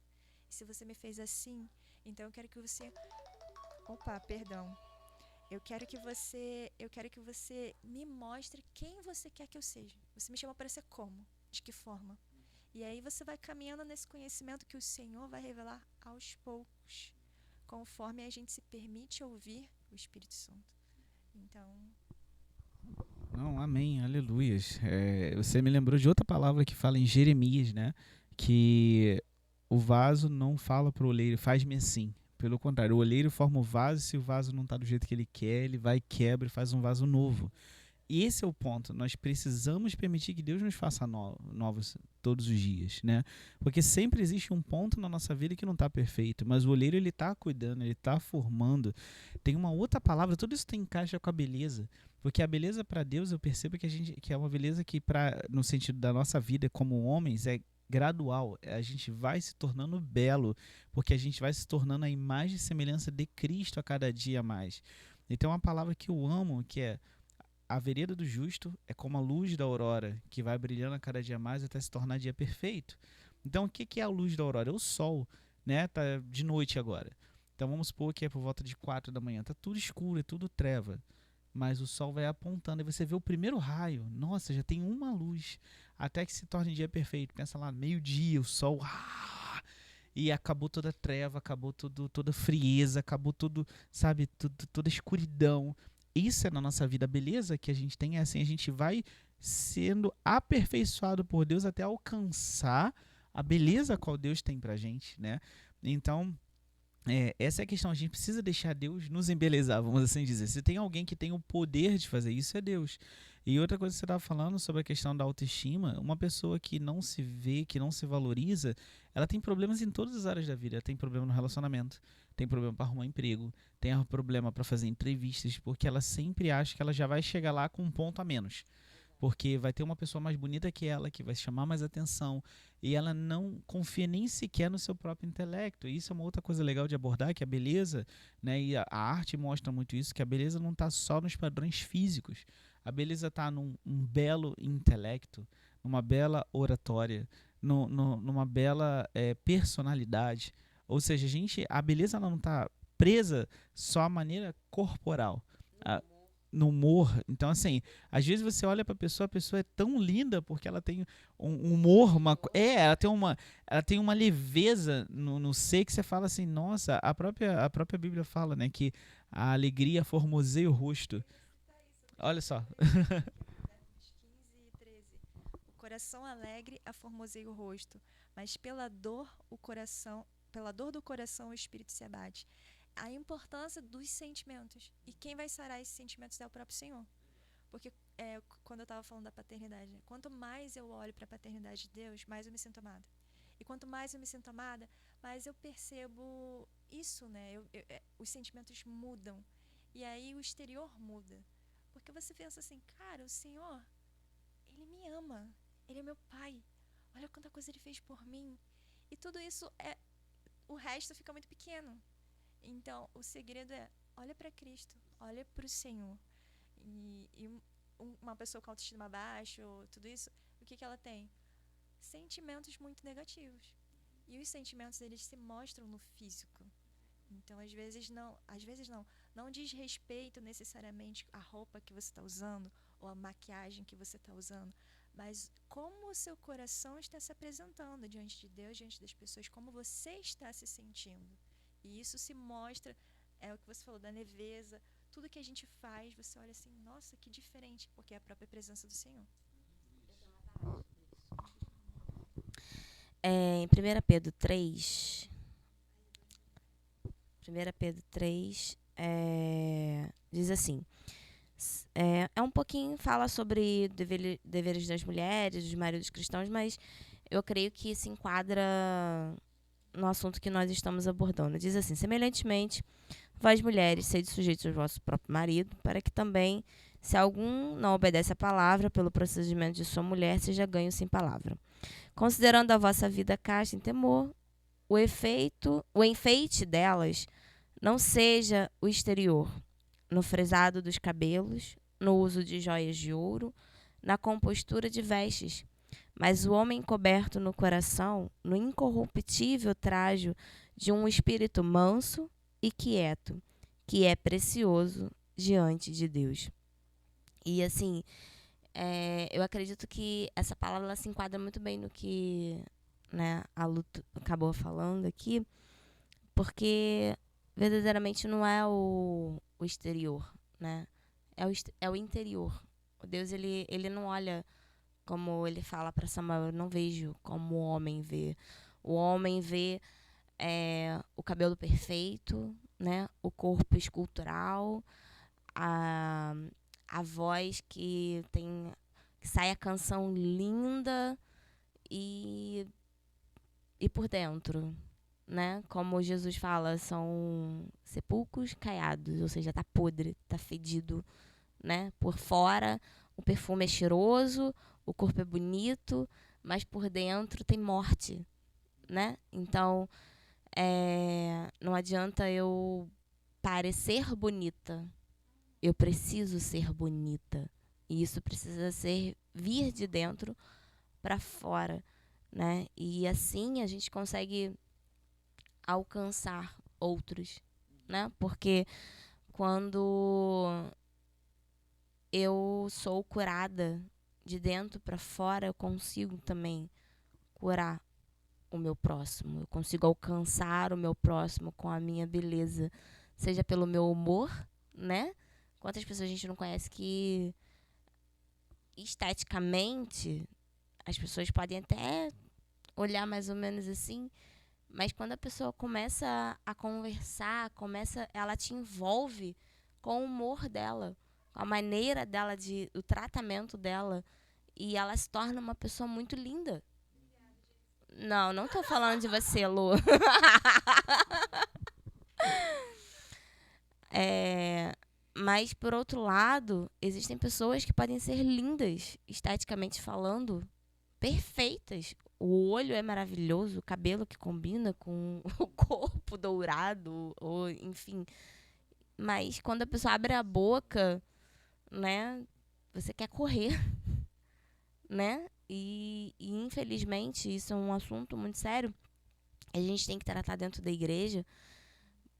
E se você me fez assim, então eu quero que você... Opa, perdão. Eu quero que você me mostre quem você quer que eu seja. Você me chama para ser como? De que forma? E aí você vai caminhando nesse conhecimento que o Senhor vai revelar aos poucos, conforme a gente se permite ouvir o Espírito Santo. Então... Não, amém, aleluias. Você me lembrou de outra palavra que fala em Jeremias, né? Que o vaso não fala para o oleiro, faz-me assim. Pelo contrário, o oleiro forma o vaso, se o vaso não está do jeito que ele quer, ele vai, quebra e faz um vaso novo. E esse é o ponto, nós precisamos permitir que Deus nos faça novos todos os dias, né? Porque sempre existe um ponto na nossa vida que não está perfeito, mas o oleiro ele está cuidando, ele está formando. Tem uma outra palavra, tudo isso tem encaixa com a beleza, porque a beleza para Deus eu percebo que é uma beleza que no sentido da nossa vida como homens é gradual, a gente vai se tornando belo, porque a gente vai se tornando a imagem e semelhança de Cristo a cada dia mais. E tem uma palavra que eu amo, que é a vereda do justo é como a luz da aurora, que vai brilhando a cada dia mais até se tornar dia perfeito. Então, o que é a luz da aurora? É o sol, né? Tá de noite agora. Então, vamos supor que é por volta de 4 da manhã. Tá tudo escuro, é tudo treva. Mas o sol vai apontando e você vê o primeiro raio. Nossa, já tem uma luz. Até que se torne dia perfeito. Pensa lá, meio-dia, o sol... E acabou toda a treva, acabou toda a frieza, acabou tudo, sabe, toda a escuridão. Isso é na nossa vida, a beleza que a gente tem é assim, a gente vai sendo aperfeiçoado por Deus até alcançar a beleza qual Deus tem pra gente, né? Então, essa é a questão, a gente precisa deixar Deus nos embelezar, vamos assim dizer. Se tem alguém que tem o poder de fazer isso, é Deus. E outra coisa que você estava falando sobre a questão da autoestima, uma pessoa que não se vê, que não se valoriza, ela tem problemas em todas as áreas da vida. Ela tem problema no relacionamento, tem problema para arrumar emprego, tem problema para fazer entrevistas, porque ela sempre acha que ela já vai chegar lá com um ponto a menos. Porque vai ter uma pessoa mais bonita que ela, que vai chamar mais atenção, e ela não confia nem sequer no seu próprio intelecto. E isso é uma outra coisa legal de abordar, que a beleza, né, e a arte mostra muito isso, que a beleza não está só nos padrões físicos. A beleza está num belo intelecto, numa bela oratória, numa bela personalidade. Ou seja, a beleza ela não está presa só à maneira corporal. No humor. Então, assim, às vezes você olha pra pessoa, a pessoa é tão linda porque ela tem um humor, ela tem uma leveza no ser que você fala assim, nossa, a própria Bíblia fala, né, que a alegria formoseia o rosto. Olha só. 15 e 13. O coração alegre aformoseia o rosto, mas pela dor do coração o espírito se abate. A importância dos sentimentos. E quem vai sarar esses sentimentos é o próprio Senhor. Porque quando eu estava falando da paternidade, né? Quanto mais eu olho para a paternidade de Deus, mais eu me sinto amada. E quanto mais eu me sinto amada, mais eu percebo isso, né? Os sentimentos mudam. E aí o exterior muda. Porque você pensa assim, cara, o Senhor, Ele me ama. Ele é meu pai. Olha quanta coisa Ele fez por mim. E tudo isso, o resto fica muito pequeno. Então, o segredo é, olha para Cristo, olha para o Senhor. E uma pessoa com autoestima baixa, tudo isso, o que ela tem? Sentimentos muito negativos. E os sentimentos, eles se mostram no físico. Então, às vezes não diz respeito necessariamente à roupa que você está usando ou à maquiagem que você está usando, mas como o seu coração está se apresentando diante de Deus, diante das pessoas, como você está se sentindo. E isso se mostra, é o que você falou, da leveza. Tudo que a gente faz, você olha assim, nossa, que diferente, porque é a própria presença do Senhor. Em 1 Pedro 3, diz assim, um pouquinho, fala sobre deveres das mulheres, dos maridos cristãos, mas eu creio que se enquadra no assunto que nós estamos abordando. Diz assim, semelhantemente, Vós, mulheres, sede sujeitos ao vosso próprio marido, para que também, se algum não obedece à palavra, pelo procedimento de sua mulher, seja ganho sem palavra. Considerando a vossa vida casta em temor, o enfeite delas não seja o exterior, no frisado dos cabelos, no uso de joias de ouro, na compostura de vestes, mas o homem coberto no coração, no incorruptível trajo de um espírito manso e quieto, que é precioso diante de Deus. E assim, eu acredito que essa palavra ela se enquadra muito bem no que, né, a Lu acabou falando aqui, porque verdadeiramente não é o exterior, né? É o interior. O Deus, ele não olha como ele fala para Samuel, eu não vejo como o homem vê. O homem vê o cabelo perfeito, né? O corpo escultural, a voz que sai a canção linda e por dentro, né? Como Jesus fala, são sepulcros caiados, ou seja, tá podre, tá fedido, né? Por fora, o perfume é cheiroso, o corpo é bonito, mas por dentro tem morte, né? Então, não adianta eu parecer bonita, eu preciso ser bonita. E isso precisa vir de dentro para fora, né? E assim a gente consegue alcançar outros, né? Porque quando eu sou curada de dentro para fora, eu consigo também curar o meu próximo. Eu consigo alcançar o meu próximo com a minha beleza, seja pelo meu humor, né? Quantas pessoas a gente não conhece que esteticamente as pessoas podem até olhar mais ou menos assim, mas quando a pessoa começa a conversar, ela te envolve com o humor dela, com a maneira dela, o tratamento dela, e ela se torna uma pessoa muito linda. Não tô falando de você, Lu. Mas, por outro lado, existem pessoas que podem ser lindas, esteticamente falando, perfeitas. O olho é maravilhoso, o cabelo que combina com o corpo dourado, ou enfim. Mas quando a pessoa abre a boca, né, você quer correr, né? E infelizmente isso é um assunto muito sério. A gente tem que tratar dentro da igreja,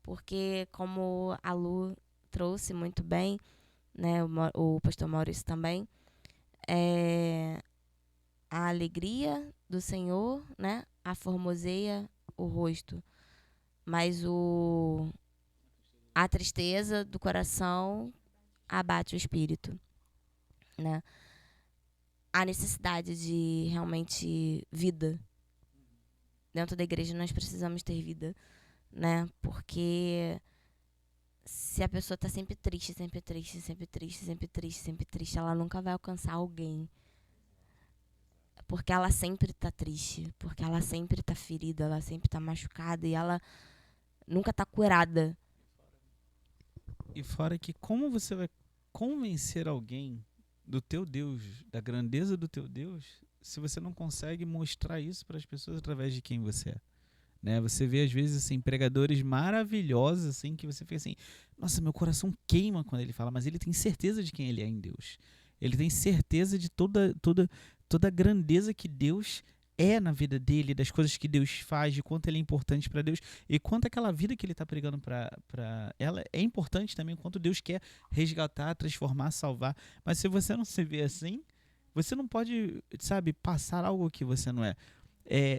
porque como a Lu trouxe muito bem, né, o pastor Maurício também, a alegria do Senhor, né, a formoseia o rosto, mas a tristeza do coração abate o espírito, né? A necessidade de realmente vida. Dentro da igreja nós precisamos ter vida, né? Porque se a pessoa está sempre triste, sempre triste, sempre triste, sempre triste, sempre triste, ela nunca vai alcançar alguém. Porque ela sempre está triste, porque ela sempre está ferida, ela sempre está machucada e ela nunca está curada. E fora que como você vai convencer alguém do teu Deus, da grandeza do teu Deus, se você não consegue mostrar isso para as pessoas através de quem você é? Né? Você vê às vezes assim, pregadores maravilhosos assim, que você fica assim, nossa, meu coração queima quando ele fala, mas ele tem certeza de quem ele é em Deus. Ele tem certeza de toda a grandeza que Deus é na vida dele, das coisas que Deus faz, de quanto ele é importante para Deus e quanto aquela vida que ele está pregando para ela é importante também, quanto Deus quer resgatar, transformar, salvar. Mas se você não se vê assim, você não pode, sabe, passar algo que você não é.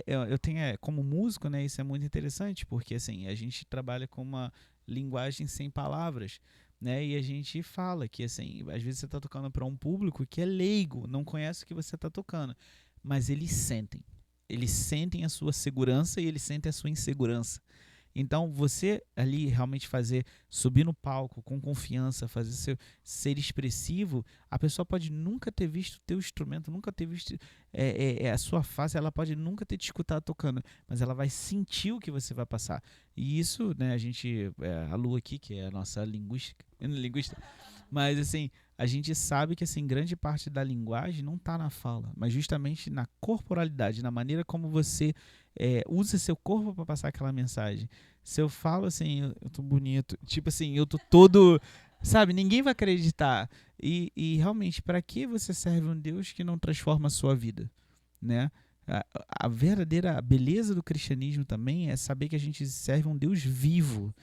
Eu tenho, como músico, né, isso é muito interessante, porque assim, a gente trabalha com uma linguagem sem palavras, né, e a gente fala que assim, às vezes você está tocando para um público que é leigo, não conhece o que você está tocando, mas eles sentem a sua segurança e eles sentem a sua insegurança. Então, você ali realmente subir no palco com confiança, fazer ser expressivo, a pessoa pode nunca ter visto o teu instrumento, nunca ter visto a sua face, ela pode nunca ter te escutado tocando, mas ela vai sentir o que você vai passar. E isso, né, a Lu aqui, que é a nossa linguista, mas assim, a gente sabe que assim, grande parte da linguagem não está na fala, mas justamente na corporalidade, na maneira como você usa seu corpo para passar aquela mensagem. Se eu falo assim, eu tô bonito, tipo assim, eu tô todo, sabe, ninguém vai acreditar. E realmente, para que você serve um Deus que não transforma a sua vida, né? A verdadeira beleza do cristianismo também é saber que a gente serve um Deus vivo,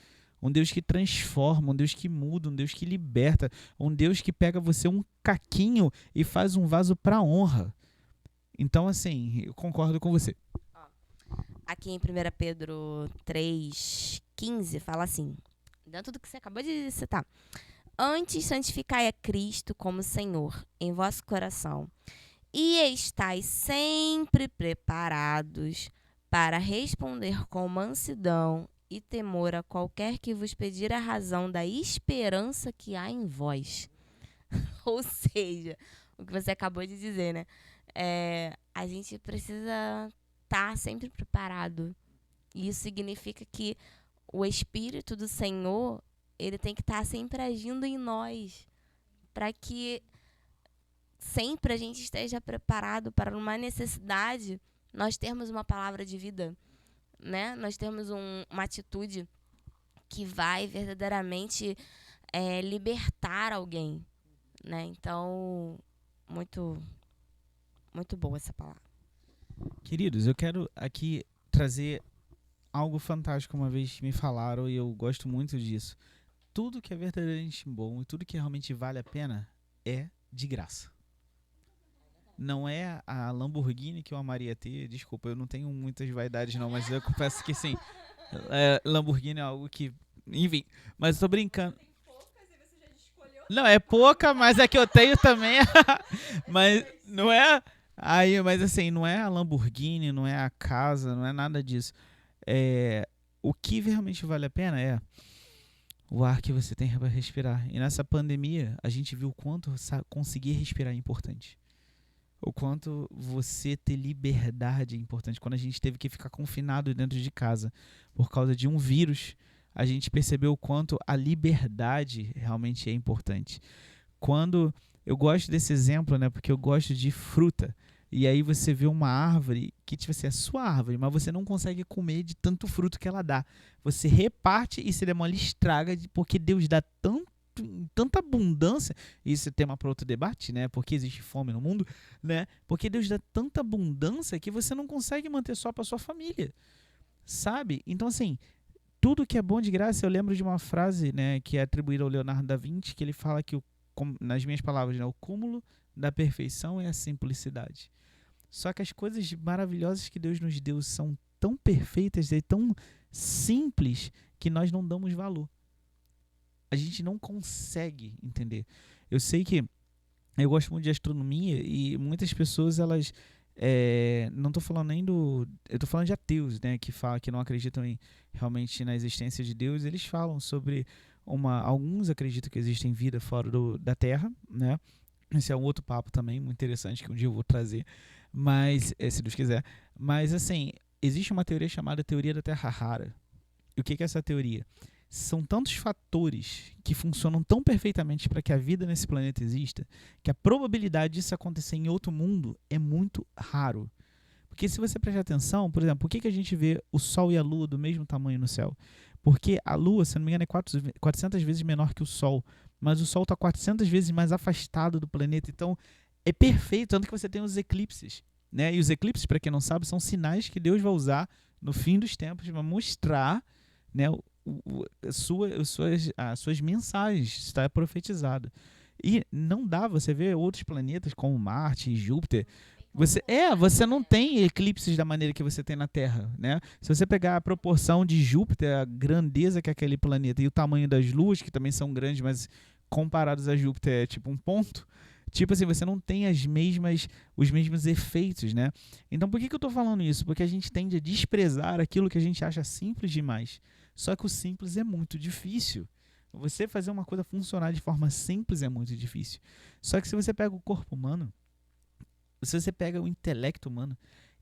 um Deus que transforma, um Deus que muda, um Deus que liberta, um Deus que pega você um caquinho e faz um vaso para honra. Então, assim, eu concordo com você. Aqui em 1 Pedro 3,15 fala assim, dentro do que você acabou de citar: antes santificai a Cristo como Senhor em vosso coração, e estais sempre preparados para responder com mansidão e temor a qualquer que vos pedir a razão da esperança que há em vós. Ou seja, o que você acabou de dizer, né? A gente precisa estar sempre preparado. E isso significa que o Espírito do Senhor, ele tem que estar sempre agindo em nós, para que sempre a gente esteja preparado para uma necessidade, nós termos uma palavra de vida, né? Nós temos uma atitude que vai verdadeiramente libertar alguém, né? Então, muito, muito boa essa palavra. Queridos, eu quero aqui trazer algo fantástico. Uma vez me falaram, e eu gosto muito disso. Tudo que é verdadeiramente bom e tudo que realmente vale a pena é de graça. Não é a Lamborghini que eu amaria ter. Desculpa, eu não tenho muitas vaidades não, mas eu confesso que sim. Lamborghini é algo que... Enfim, mas eu tô brincando. Não, é pouca, mas é que eu tenho também. Mas não é... mas assim, não é a Lamborghini, não é a casa, não é nada disso. O que realmente vale a pena é o ar que você tem para respirar. E nessa pandemia, a gente viu o quanto conseguir respirar é importante. O quanto você ter liberdade é importante. Quando a gente teve que ficar confinado dentro de casa por causa de um vírus, a gente percebeu o quanto a liberdade realmente é importante. Quando eu gosto desse exemplo, né, porque eu gosto de fruta. E aí você vê uma árvore que tipo assim, é sua árvore, mas você não consegue comer de tanto fruto que ela dá. Você reparte e se demora, estraga, porque Deus dá tanta abundância. Isso é tema para outro debate, né? Porque existe fome no mundo, né? Porque Deus dá tanta abundância que você não consegue manter só para sua família, sabe? Então assim, tudo que é bom de graça. Eu lembro de uma frase, né, que é atribuída ao Leonardo da Vinci, que ele fala que nas minhas palavras, né, o cúmulo da perfeição é a simplicidade. Só que as coisas maravilhosas que Deus nos deu são tão perfeitas e tão simples que nós não damos valor. A gente não consegue entender. Eu sei que eu gosto muito de astronomia e muitas pessoas, elas... não estou falando nem do... Eu estou falando de ateus, né, que não acreditam realmente na existência de Deus. Eles falam sobre alguns acreditam que existe vida fora da Terra, né? Esse é um outro papo também, muito interessante, que um dia eu vou trazer, mas se Deus quiser. Mas assim, existe uma teoria chamada teoria da Terra Rara. E o que é essa teoria? São tantos fatores que funcionam tão perfeitamente para que a vida nesse planeta exista, que a probabilidade disso acontecer em outro mundo é muito raro. Porque se você prestar atenção, por exemplo, por que a gente vê o Sol e a Lua do mesmo tamanho no céu? Porque a Lua, se não me engano, é 400 vezes menor que o Sol, mas o Sol está 400 vezes mais afastado do planeta. Então, é perfeito, tanto que você tem os eclipses, né? E os eclipses, para quem não sabe, são sinais que Deus vai usar no fim dos tempos para mostrar, né, as suas mensagens, está profetizado. E não dá, você vê outros planetas como Marte e Júpiter, você não tem eclipses da maneira que você tem na Terra, né? Se você pegar a proporção de Júpiter, a grandeza que é aquele planeta, e o tamanho das luas, que também são grandes, mas comparados a Júpiter é tipo um ponto, Tipo assim, você não tem os mesmos efeitos, né? Então, por que eu tô falando isso? Porque a gente tende a desprezar aquilo que a gente acha simples demais. Só que o simples é muito difícil. Você fazer uma coisa funcionar de forma simples é muito difícil. Só que se você pega o corpo humano, se você pega o intelecto humano,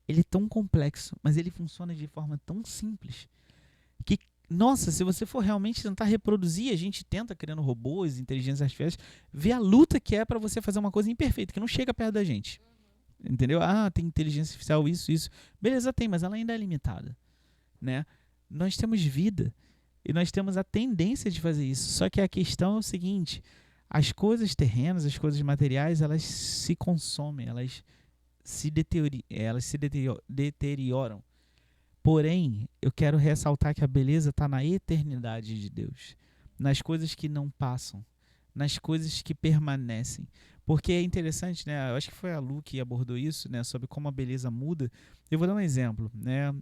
ele é tão complexo, mas ele funciona de forma tão simples que, nossa, se você for realmente tentar reproduzir, a gente tenta criando robôs, inteligências artificiais, ver a luta que é para você fazer uma coisa imperfeita, que não chega perto da gente. Entendeu? Ah, tem inteligência artificial, isso. Beleza, tem, mas ela ainda é limitada, né? Nós temos vida e nós temos a tendência de fazer isso. Só que a questão é o seguinte, as coisas terrenas, as coisas materiais, elas se consomem, elas se deterioram. Porém, eu quero ressaltar que a beleza está na eternidade de Deus, nas coisas que não passam, nas coisas que permanecem. Porque é interessante, né? Eu acho que foi a Lu que abordou isso, né? Sobre como a beleza muda. Eu vou dar um exemplo, né?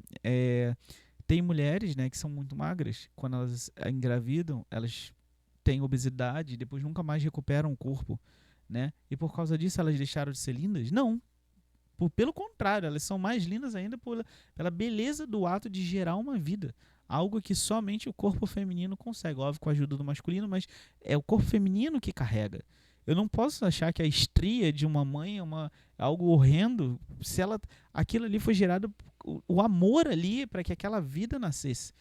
Tem mulheres, né, que são muito magras. Quando elas engravidam, elas têm obesidade e depois nunca mais recuperam o corpo, né? E por causa disso elas deixaram de ser lindas? Não. Pelo contrário, elas são mais lindas ainda pela beleza do ato de gerar uma vida. Algo que somente o corpo feminino consegue. Óbvio, com a ajuda do masculino, mas é o corpo feminino que carrega. Eu não posso achar que a estria de uma mãe é algo horrendo se aquilo ali foi gerado, o amor ali para que aquela vida nascesse,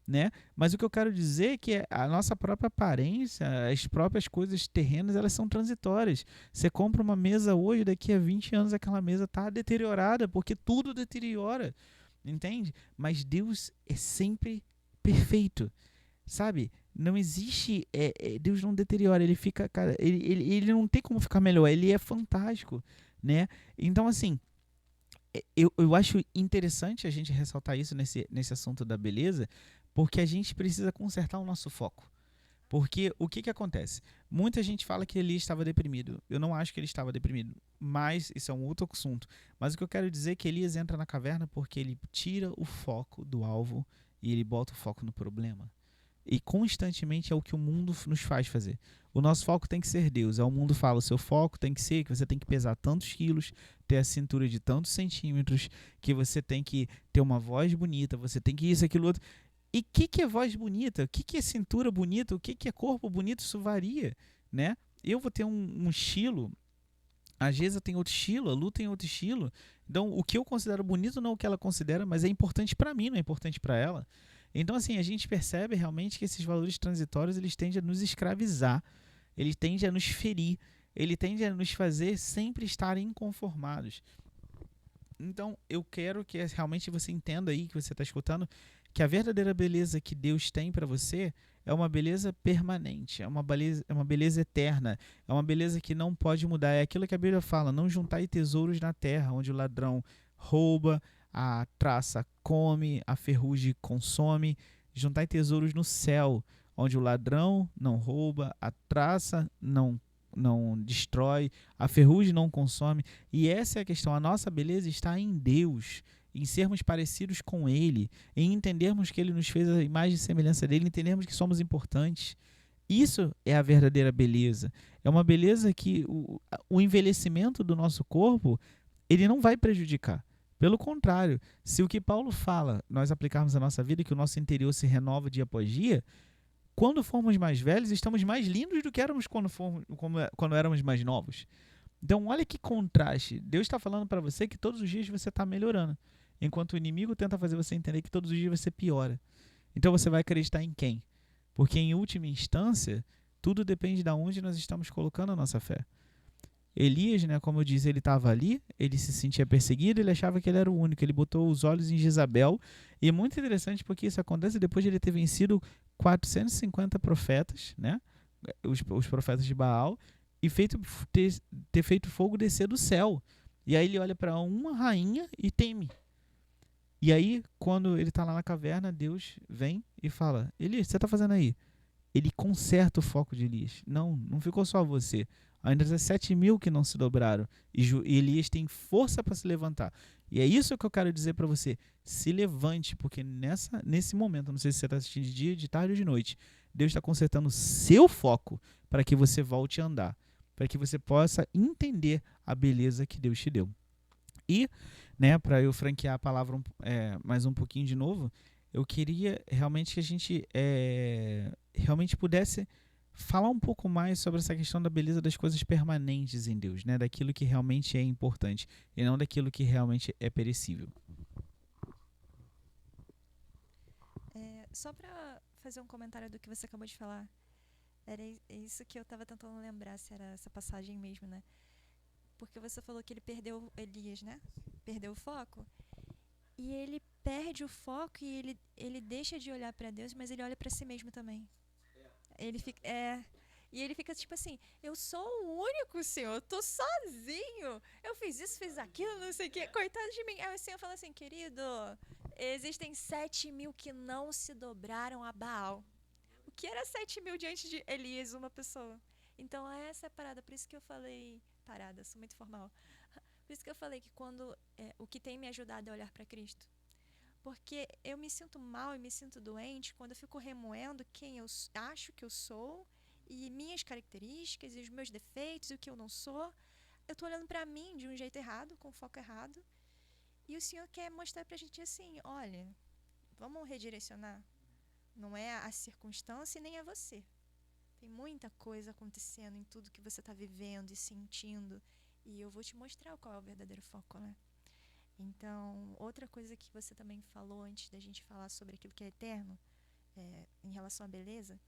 né? Mas o que eu quero dizer é que a nossa própria aparência, as próprias coisas terrenas, elas são transitórias. Você compra uma mesa hoje, daqui a 20 anos aquela mesa está deteriorada, porque tudo deteriora, entende? Mas Deus é sempre perfeito, sabe? Não existe, Deus não deteriora, ele fica, cara, ele não tem como ficar melhor, ele é fantástico, né? Então, assim, eu acho interessante a gente ressaltar isso nesse assunto da beleza, porque a gente precisa consertar o nosso foco. Porque o que acontece? Muita gente fala que Elias estava deprimido. Eu não acho que ele estava deprimido, mas isso é um outro assunto. Mas o que eu quero dizer é que Elias entra na caverna porque ele tira o foco do alvo e ele bota o foco no problema. E constantemente é o que o mundo nos faz fazer. O nosso foco tem que ser Deus. O mundo fala, o seu foco tem que ser que você tem que pesar tantos quilos, ter a cintura de tantos centímetros, que você tem que ter uma voz bonita, você tem que isso, aquilo, outro. E o que é voz bonita? O que é cintura bonita? O que é corpo bonito? Isso varia, né? Eu vou ter um estilo, a Gesa tem outro estilo, a Lu tem outro estilo. Então, o que eu considero bonito não é o que ela considera, mas é importante para mim, não é importante para ela. Então, assim, a gente percebe realmente que esses valores transitórios, eles tendem a nos escravizar, eles tendem a nos ferir, eles tendem a nos fazer sempre estar inconformados. Então, eu quero que realmente você entenda aí, que você está escutando, que a verdadeira beleza que Deus tem para você é uma beleza permanente, é uma beleza eterna, é uma beleza que não pode mudar. É aquilo que a Bíblia fala, não juntai tesouros na terra, onde o ladrão rouba, a traça come, a ferrugem consome. Juntai tesouros no céu, onde o ladrão não rouba, a traça não destrói, a ferrugem não consome. E essa é a questão, a nossa beleza está em Deus, em sermos parecidos com Ele, em entendermos que Ele nos fez a imagem e semelhança dEle, entendermos que somos importantes. Isso é a verdadeira beleza. É uma beleza que o envelhecimento do nosso corpo, ele não vai prejudicar. Pelo contrário, se o que Paulo fala, nós aplicarmos na nossa vida, que o nosso interior se renova dia após dia, quando formos mais velhos, estamos mais lindos do que éramos quando éramos mais novos. Então, olha que contraste. Deus está falando para você que todos os dias você está melhorando, enquanto o inimigo tenta fazer você entender que todos os dias você piora. Então, você vai acreditar em quem? Porque, em última instância, tudo depende de onde nós estamos colocando a nossa fé. Elias, né, como eu disse, ele estava ali, ele se sentia perseguido, ele achava que ele era o único, ele botou os olhos em Jezabel, e é muito interessante porque isso acontece depois de ele ter vencido 450 profetas, né, os profetas de Baal, e ter feito fogo descer do céu. E aí ele olha para uma rainha e teme. E aí, quando ele está lá na caverna, Deus vem e fala, Elias, o que você está fazendo aí? Ele conserta o foco de Elias. Não ficou só você. Ainda 17.000 que não se dobraram. E Elias tem força para se levantar. E é isso que eu quero dizer para você. Se levante, porque nesse momento, não sei se você está assistindo de dia, de tarde ou de noite, Deus está consertando o seu foco para que você volte a andar. para que você possa entender a beleza que Deus te deu. E, né, para eu franquear a palavra mais um pouquinho de novo, eu queria realmente que a gente realmente pudesse falar um pouco mais sobre essa questão da beleza das coisas permanentes em Deus, né, daquilo que realmente é importante e não daquilo que realmente é perecível. Só para fazer um comentário do que você acabou de falar, era isso que eu estava tentando lembrar, se era essa passagem mesmo, né? Porque você falou que ele perdeu Elias, né? Perdeu o foco. E ele perde o foco e ele deixa de olhar para Deus, mas ele olha para si mesmo também. Ele fica, e ele fica tipo assim, eu sou o único, Senhor, eu tô sozinho. Eu fiz isso, fiz aquilo, não sei o quê. Coitado de mim. Aí o Senhor fala assim, querido, existem 7.000 que não se dobraram a Baal. O que era 7.000 diante de Elias, uma pessoa? Então essa é a parada, por isso que eu falei... Parada, sou muito formal. Por isso que eu falei que quando o que tem me ajudado é olhar para Cristo. Porque eu me sinto mal e me sinto doente quando eu fico remoendo quem eu acho que eu sou e minhas características e os meus defeitos e o que eu não sou. Eu tô olhando para mim de um jeito errado, com foco errado. E o Senhor quer mostrar pra gente assim, olha, vamos redirecionar. Não é a circunstância e nem é você. Tem muita coisa acontecendo em tudo que você está vivendo e sentindo. E eu vou te mostrar qual é o verdadeiro foco, né? Então, outra coisa que você também falou antes da gente falar sobre aquilo que é eterno, em relação à beleza,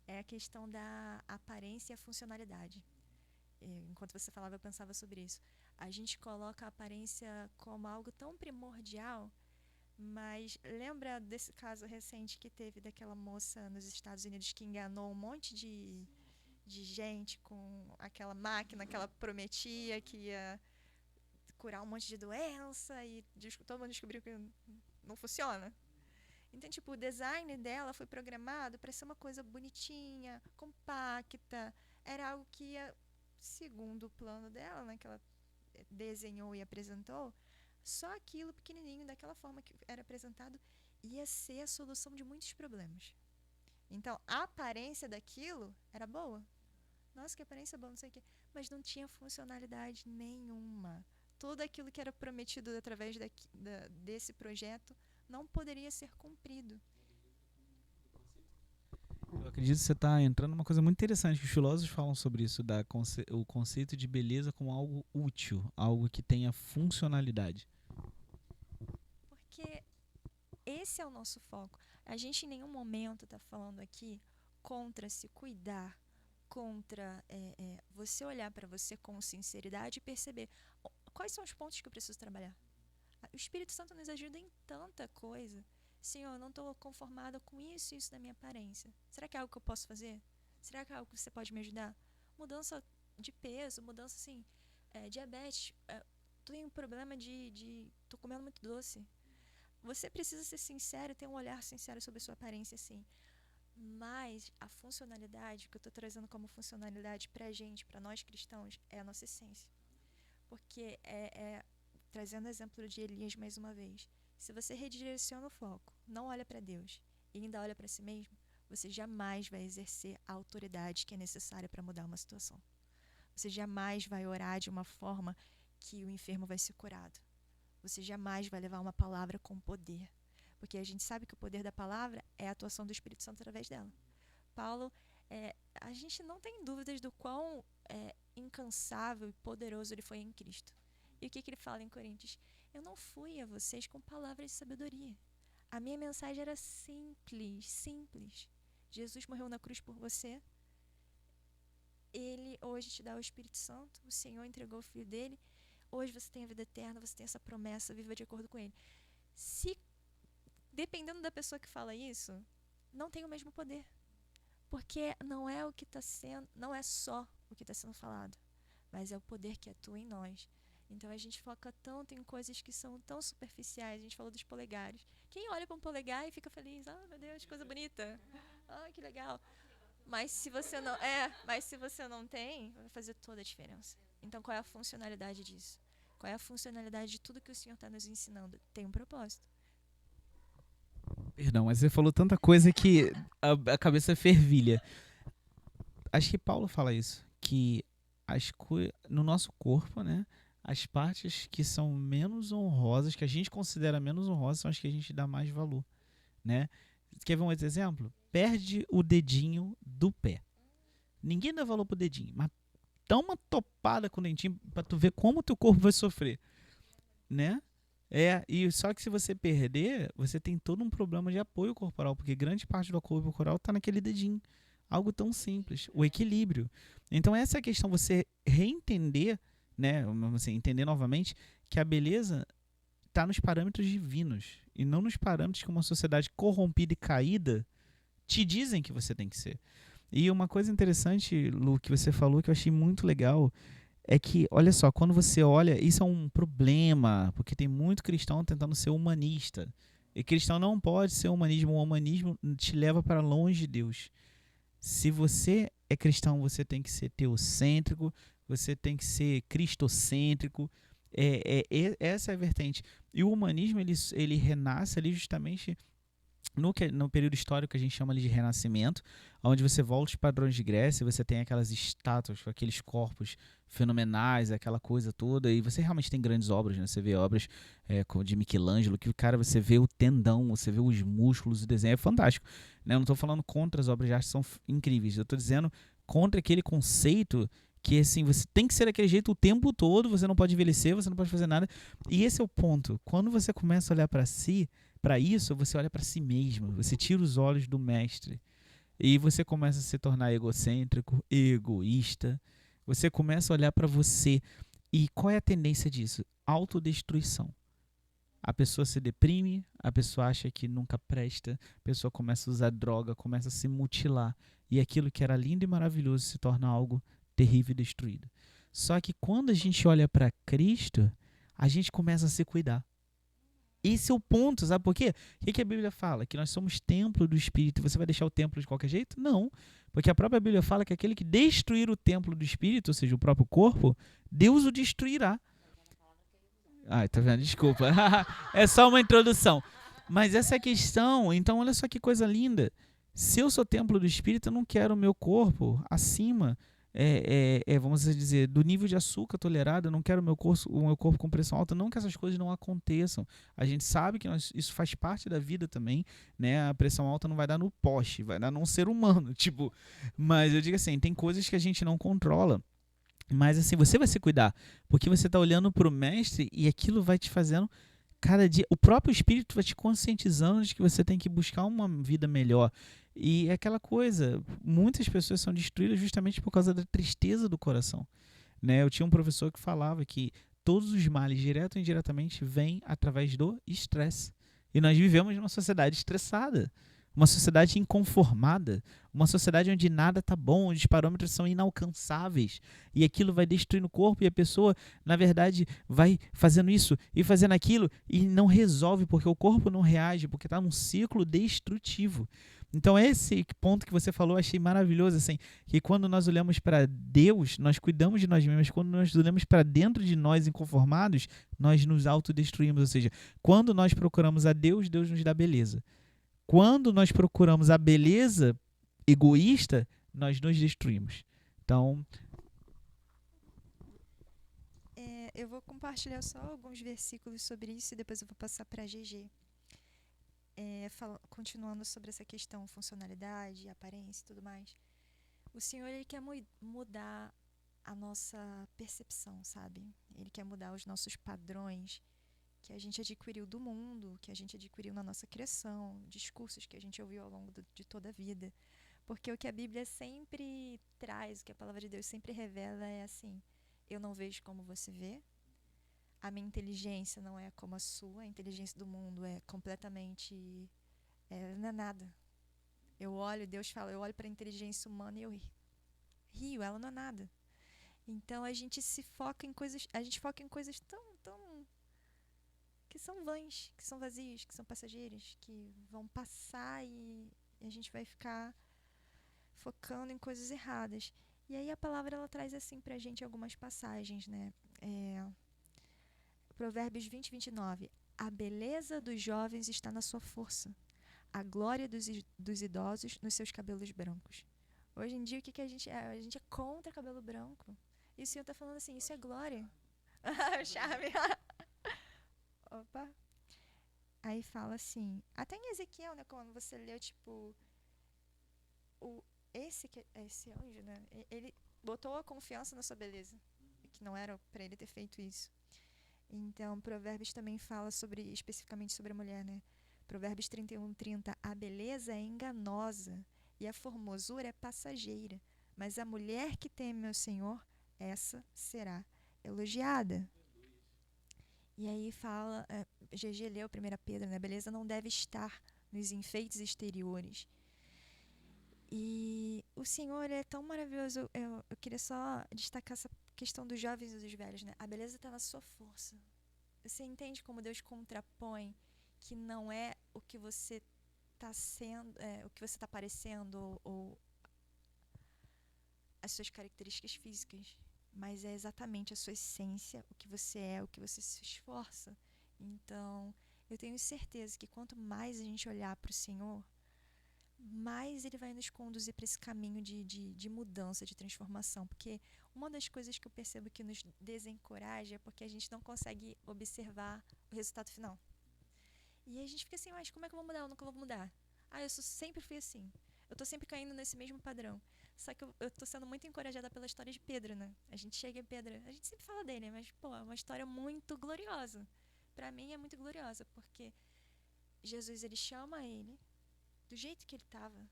é a questão da aparência e a funcionalidade. Enquanto você falava, eu pensava sobre isso. A gente coloca a aparência como algo tão primordial, mas lembra desse caso recente que teve daquela moça nos Estados Unidos que enganou um monte de gente com aquela máquina que ela prometia que ia curar um monte de doença e todo mundo descobriu que não funciona? Então, tipo, o design dela foi programado para ser uma coisa bonitinha, compacta. Era algo que ia, segundo o plano dela, né, que ela desenhou e apresentou, só aquilo pequenininho, daquela forma que era apresentado, ia ser a solução de muitos problemas. Então, a aparência daquilo era boa. Nossa, que aparência boa, não sei o quê. Mas não tinha funcionalidade nenhuma. Tudo aquilo que era prometido através desse projeto não poderia ser cumprido. Eu acredito que você está entrando numa coisa muito interessante, que os filósofos falam sobre isso, o conceito de beleza como algo útil, algo que tenha funcionalidade. Porque esse é o nosso foco. A gente em nenhum momento está falando aqui contra se cuidar, contra você olhar para você com sinceridade e perceber quais são os pontos que eu preciso trabalhar. O Espírito Santo nos ajuda em tanta coisa. Senhor, eu não estou conformada com isso e isso da minha aparência. Será que é algo que eu posso fazer? Será que é algo que você pode me ajudar? Mudança de peso, mudança assim, diabetes. Tenho um problema tô comendo muito doce. Você precisa ser sincero, ter um olhar sincero sobre a sua aparência, sim. Mas a funcionalidade, que eu estou trazendo como funcionalidade pra gente, pra nós cristãos, é a nossa essência. Porque trazendo o exemplo de Elias mais uma vez, se você redireciona o foco, não olha para Deus e ainda olha para si mesmo, você jamais vai exercer a autoridade que é necessária para mudar uma situação. Você jamais vai orar de uma forma que o enfermo vai ser curado. Você jamais vai levar uma palavra com poder. Porque a gente sabe que o poder da palavra é a atuação do Espírito Santo através dela. Paulo, a gente não tem dúvidas do quão incansável e poderoso ele foi em Cristo. E o que ele fala em Coríntios? Eu não fui a vocês com palavras de sabedoria. A minha mensagem era simples, simples. Jesus morreu na cruz por você. Ele hoje te dá o Espírito Santo. O Senhor entregou o Filho dele. Hoje você tem a vida eterna, você tem essa promessa, viva de acordo com ele. Se, dependendo da pessoa que fala isso, não tem o mesmo poder. Porque não é o que está sendo, não é só o que está sendo falado, mas é o poder que atua em nós. Então a gente foca tanto em coisas que são tão superficiais. A gente falou dos polegares. Quem olha para um polegar e fica feliz, meu Deus, coisa bonita, que legal. Mas se você não tem, vai fazer toda a diferença. Então qual é a funcionalidade disso? Qual é a funcionalidade de tudo que o Senhor está nos ensinando? Tem um propósito. Perdão, mas você falou tanta coisa que a cabeça fervilha. Acho que Paulo fala isso, que no nosso corpo, né? As partes que são menos honrosas, que a gente considera menos honrosas, são as que a gente dá mais valor, né? Quer ver um outro exemplo? Perde o dedinho do pé. Ninguém dá valor pro dedinho, mas dá uma topada com o dentinho pra tu ver como o teu corpo vai sofrer, né? E só que se você perder, você tem todo um problema de apoio corporal, porque grande parte do apoio corporal tá naquele dedinho. Algo tão simples, o equilíbrio. Então essa é a questão, você reentender, né, assim, entender novamente que a beleza está nos parâmetros divinos e não nos parâmetros que uma sociedade corrompida e caída te dizem que você tem que ser. E uma coisa interessante, Lu, que você falou que eu achei muito legal, é que, olha só, quando você olha, isso é um problema, porque tem muito cristão tentando ser humanista. E cristão não pode ser humanismo, o humanismo te leva para longe de Deus. Se você é cristão, você tem que ser teocêntrico, você tem que ser cristocêntrico. Essa é a vertente. E o humanismo, ele renasce ali justamente no período histórico que a gente chama ali de Renascimento, onde você volta os padrões de Grécia, você tem aquelas estátuas, aqueles corpos fenomenais, aquela coisa toda, e você realmente tem grandes obras, né? Você vê obras de Michelangelo, que o cara, você vê o tendão, você vê os músculos, o desenho é fantástico, né? Eu não estou falando contra as obras de arte, são incríveis, eu estou dizendo contra aquele conceito que assim, você tem que ser daquele jeito o tempo todo, você não pode envelhecer, você não pode fazer nada, e esse é o ponto. Quando você começa a olhar para si, para isso, você olha para si mesmo, você tira os olhos do mestre e você começa a se tornar egocêntrico, egoísta. Você começa a olhar para você. E qual é a tendência disso? Autodestruição. A pessoa se deprime, a pessoa acha que nunca presta, a pessoa começa a usar droga, começa a se mutilar. E aquilo que era lindo e maravilhoso se torna algo terrível e destruído. Só que quando a gente olha para Cristo, a gente começa a se cuidar. Esse é o ponto, sabe por quê? O que a Bíblia fala? Que nós somos templo do Espírito. Você vai deixar o templo de qualquer jeito? Não. Porque a própria Bíblia fala que aquele que destruir o templo do Espírito, ou seja, o próprio corpo, Deus o destruirá. Ai, tá vendo? Desculpa. É só uma introdução. Mas essa é a questão. Então, olha só que coisa linda. Se eu sou templo do Espírito, eu não quero o meu corpo acima, vamos dizer, do nível de açúcar tolerado. Eu não quero o meu corpo com pressão alta. Não que essas coisas não aconteçam. A gente sabe que isso faz parte da vida também, né? A pressão alta não vai dar no poste, vai dar num ser humano. Tipo, mas eu digo assim, tem coisas que a gente não controla. Mas assim, você vai se cuidar, porque você está olhando para o mestre e aquilo vai te fazendo cada dia. O próprio Espírito vai te conscientizando de que você tem que buscar uma vida melhor. E é aquela coisa, muitas pessoas são destruídas justamente por causa da tristeza do coração, né? Eu tinha um professor que falava que todos os males, direto ou indiretamente, vêm através do estresse. E nós vivemos numa sociedade estressada, uma sociedade inconformada, uma sociedade onde nada está bom, onde os parâmetros são inalcançáveis. E aquilo vai destruindo o corpo e a pessoa, na verdade, vai fazendo isso e fazendo aquilo e não resolve, porque o corpo não reage, porque está num ciclo destrutivo. Então esse ponto que você falou, eu achei maravilhoso, assim, que quando nós olhamos para Deus, nós cuidamos de nós mesmos, quando nós olhamos para dentro de nós inconformados, nós nos autodestruímos, ou seja, quando nós procuramos a Deus, Deus nos dá beleza. Quando nós procuramos a beleza egoísta, nós nos destruímos. Então, eu vou compartilhar só alguns versículos sobre isso e depois eu vou passar para a GG. Continuando sobre essa questão funcionalidade, aparência e tudo mais. O Senhor, ele quer mudar a nossa percepção, sabe? Ele quer mudar os nossos padrões que a gente adquiriu do mundo, que a gente adquiriu na nossa criação, discursos que a gente ouviu ao longo de toda a vida. Porque o que a Bíblia sempre traz, o que a palavra de Deus sempre revela é assim: eu não vejo como você vê, a minha inteligência não é como a sua, a inteligência do mundo é completamente... não é nada. Deus fala, eu olho para a inteligência humana e eu rio, ela não é nada. Então a gente foca em coisas tão que são vãs, que são vazias, que são passageiras, que vão passar e a gente vai ficar focando em coisas erradas. E aí a palavra ela traz assim pra gente algumas passagens, né? Provérbios 20, 29. A beleza dos jovens está na sua força, a glória dos idosos nos seus cabelos brancos. Hoje em dia, o que a gente é? A gente é contra cabelo branco. E o Senhor está falando assim, isso é glória. Charme. Opa. Aí fala assim, até em Ezequiel, né, quando você leu, tipo, o, esse anjo, né, ele botou a confiança na sua beleza, que não era para ele ter feito isso. Então, Provérbios também fala sobre, especificamente sobre a mulher, né? Provérbios 31:30, a beleza é enganosa e a formosura é passageira, mas a mulher que teme ao Senhor, essa será elogiada. E aí fala, GG leu 1 Pedro, né? A beleza não deve estar nos enfeites exteriores. E o Senhor é tão maravilhoso. Eu queria só destacar essa questão dos jovens e dos velhos, né? A beleza está na sua força. Você entende como Deus contrapõe que não é o que você está sendo, o que você está parecendo ou as suas características físicas, mas é exatamente a sua essência, o que você é, o que você se esforça. Então, eu tenho certeza que quanto mais a gente olhar para o Senhor, mais Ele vai nos conduzir para esse caminho de mudança, de transformação. Porque uma das coisas que eu percebo que nos desencoraja é porque a gente não consegue observar o resultado final. E aí a gente fica assim, mas como é que eu vou mudar? Eu nunca vou mudar. Sempre fui assim. Eu tô sempre caindo nesse mesmo padrão. Só que eu tô sendo muito encorajada pela história de Pedro, né? A gente chega em Pedro, a gente sempre fala dele, mas, pô, é uma história muito gloriosa. Pra mim é muito gloriosa, porque Jesus, ele chama ele do jeito que ele tava,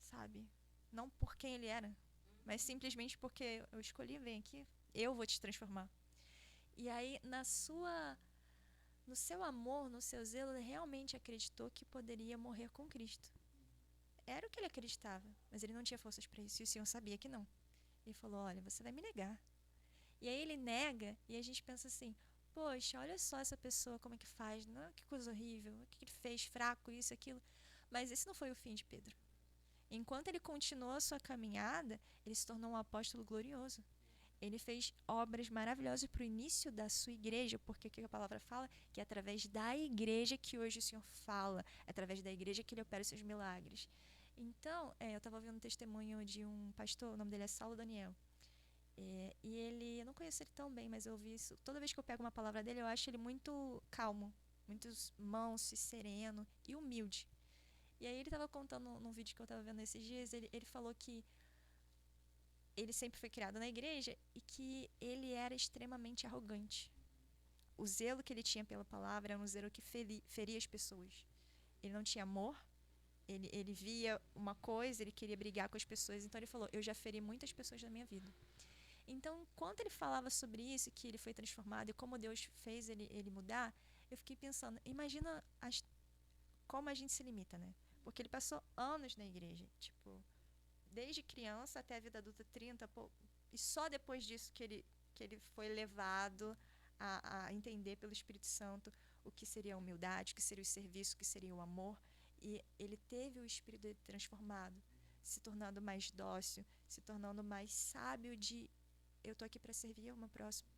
sabe? Não por quem ele era, mas simplesmente porque eu escolhi, vem aqui, eu vou te transformar. E aí, no seu amor, no seu zelo, ele realmente acreditou que poderia morrer com Cristo. Era o que ele acreditava, mas ele não tinha forças para isso, e o Senhor sabia que não. Ele falou, olha, você vai me negar. E aí ele nega, e a gente pensa assim, poxa, olha só essa pessoa, como é que faz, não, que coisa horrível, o que ele fez, fraco, isso, aquilo. Mas esse não foi o fim de Pedro. Enquanto ele continuou a sua caminhada, ele se tornou um apóstolo glorioso. Ele fez obras maravilhosas para o início da sua igreja, porque o que a palavra fala? Que é através da igreja que hoje o Senhor fala, é através da igreja que ele opera os seus milagres. Então, eu estava ouvindo um testemunho de um pastor, o nome dele é Saulo Daniel. E ele, eu não conheço ele tão bem, mas eu ouvi isso. Toda vez que eu pego uma palavra dele, eu acho ele muito calmo, muito manso e sereno e humilde. E aí ele estava contando num vídeo que eu estava vendo esses dias, ele falou que ele sempre foi criado na igreja e que ele era extremamente arrogante. O zelo que ele tinha pela palavra era um zelo que feria as pessoas. Ele não tinha amor, ele via uma coisa, ele queria brigar com as pessoas. Então ele falou, eu já feri muitas pessoas na minha vida. Então, enquanto ele falava sobre isso, que ele foi transformado e como Deus fez ele mudar, eu fiquei pensando, imagina como a gente se limita, né? Porque ele passou anos na igreja, tipo, desde criança até a vida adulta, 30, e só depois disso que ele foi levado a entender pelo Espírito Santo o que seria a humildade, o que seria o serviço, o que seria o amor. E ele teve o espírito dele transformado, se tornando mais dócil, se tornando mais sábio de eu estou aqui para servir ao meu próximo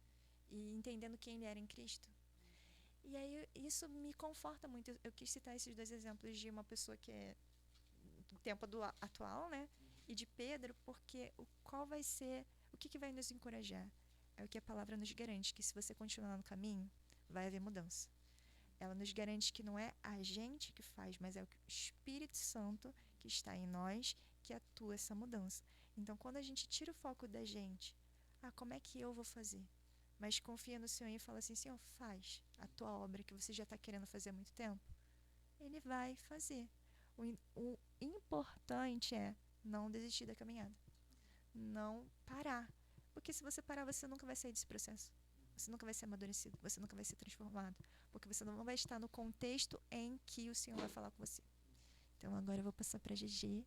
e entendendo quem ele era em Cristo. E aí isso me conforta muito. Eu quis citar esses dois exemplos de uma pessoa que é do tempo atual, né? E de Pedro, porque o que vai nos encorajar? É o que a palavra nos garante, que se você continuar no caminho, vai haver mudança. Ela nos garante que não é a gente que faz, mas é o Espírito Santo que está em nós que atua essa mudança. Então, quando a gente tira o foco da gente, como é que eu vou fazer? Mas confia no Senhor e fala assim, Senhor, faz a tua obra que você já está querendo fazer há muito tempo. Ele vai fazer. O importante é não desistir da caminhada. Não parar. Porque se você parar, você nunca vai sair desse processo. Você nunca vai ser amadurecido. Você nunca vai ser transformado. Porque você não vai estar no contexto em que o Senhor vai falar com você. Então agora eu vou passar para GG.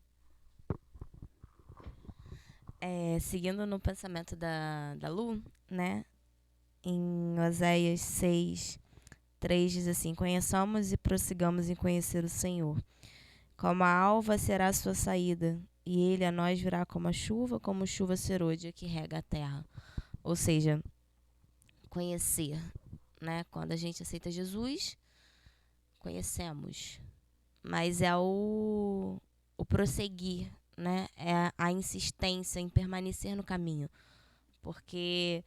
Seguindo no pensamento da Lu, né? Em Oséias 6:3 diz assim, conheçamos e prossigamos em conhecer o Senhor. Como a alva será a sua saída, e ele a nós virá como chuva serôdia que rega a terra. Ou seja, conhecer, né? Quando a gente aceita Jesus, conhecemos. Mas é o prosseguir, né? É a insistência em permanecer no caminho. Porque,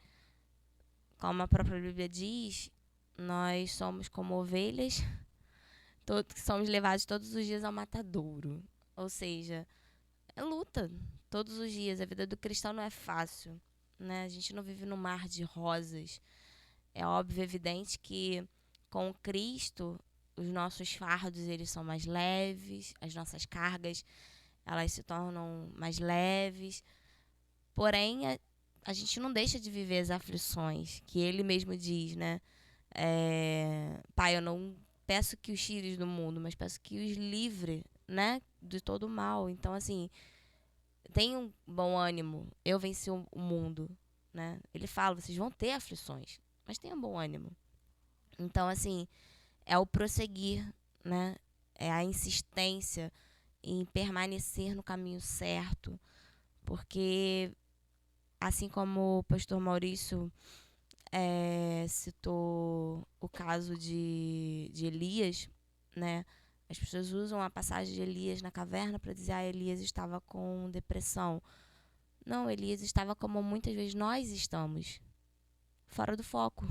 como a própria Bíblia diz, nós somos como ovelhas, somos levados todos os dias ao matadouro. Ou seja, é luta todos os dias. A vida do cristão não é fácil, né? A gente não vive num mar de rosas. É óbvio, evidente que com Cristo os nossos fardos eles são mais leves, as nossas cargas elas se tornam mais leves. Porém, a gente não deixa de viver as aflições, que ele mesmo diz, né? Pai, eu não peço que os tires do mundo, mas peço que os livre, né? De todo o mal. Então, assim, tenha um bom ânimo. Eu venci o mundo, né? Ele fala, vocês vão ter aflições, mas tenham bom ânimo. Então, assim, é o prosseguir, né? É a insistência em permanecer no caminho certo. Porque, assim como o pastor Maurício citou o caso de Elias, né? As pessoas usam a passagem de Elias na caverna para dizer que Elias estava com depressão. Não, Elias estava como muitas vezes nós estamos, fora do foco.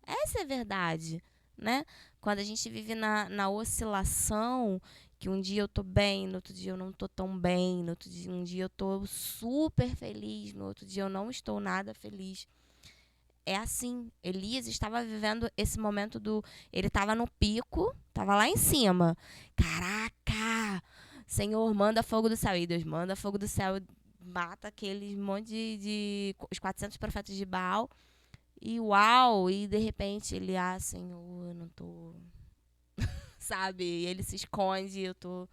Essa é a verdade, né? Quando a gente vive na oscilação, que um dia eu tô bem, no outro dia eu não tô tão bem, no outro dia, um dia eu tô super feliz, no outro dia eu não estou nada feliz. É assim, Elias estava vivendo esse momento ele estava no pico, estava lá em cima. Caraca! Senhor, manda fogo do céu. E Deus manda fogo do céu, mata aqueles monte os 400 profetas de Baal. E uau! E de repente ele, Senhor, eu não tô... Sabe? E ele se esconde, eu tô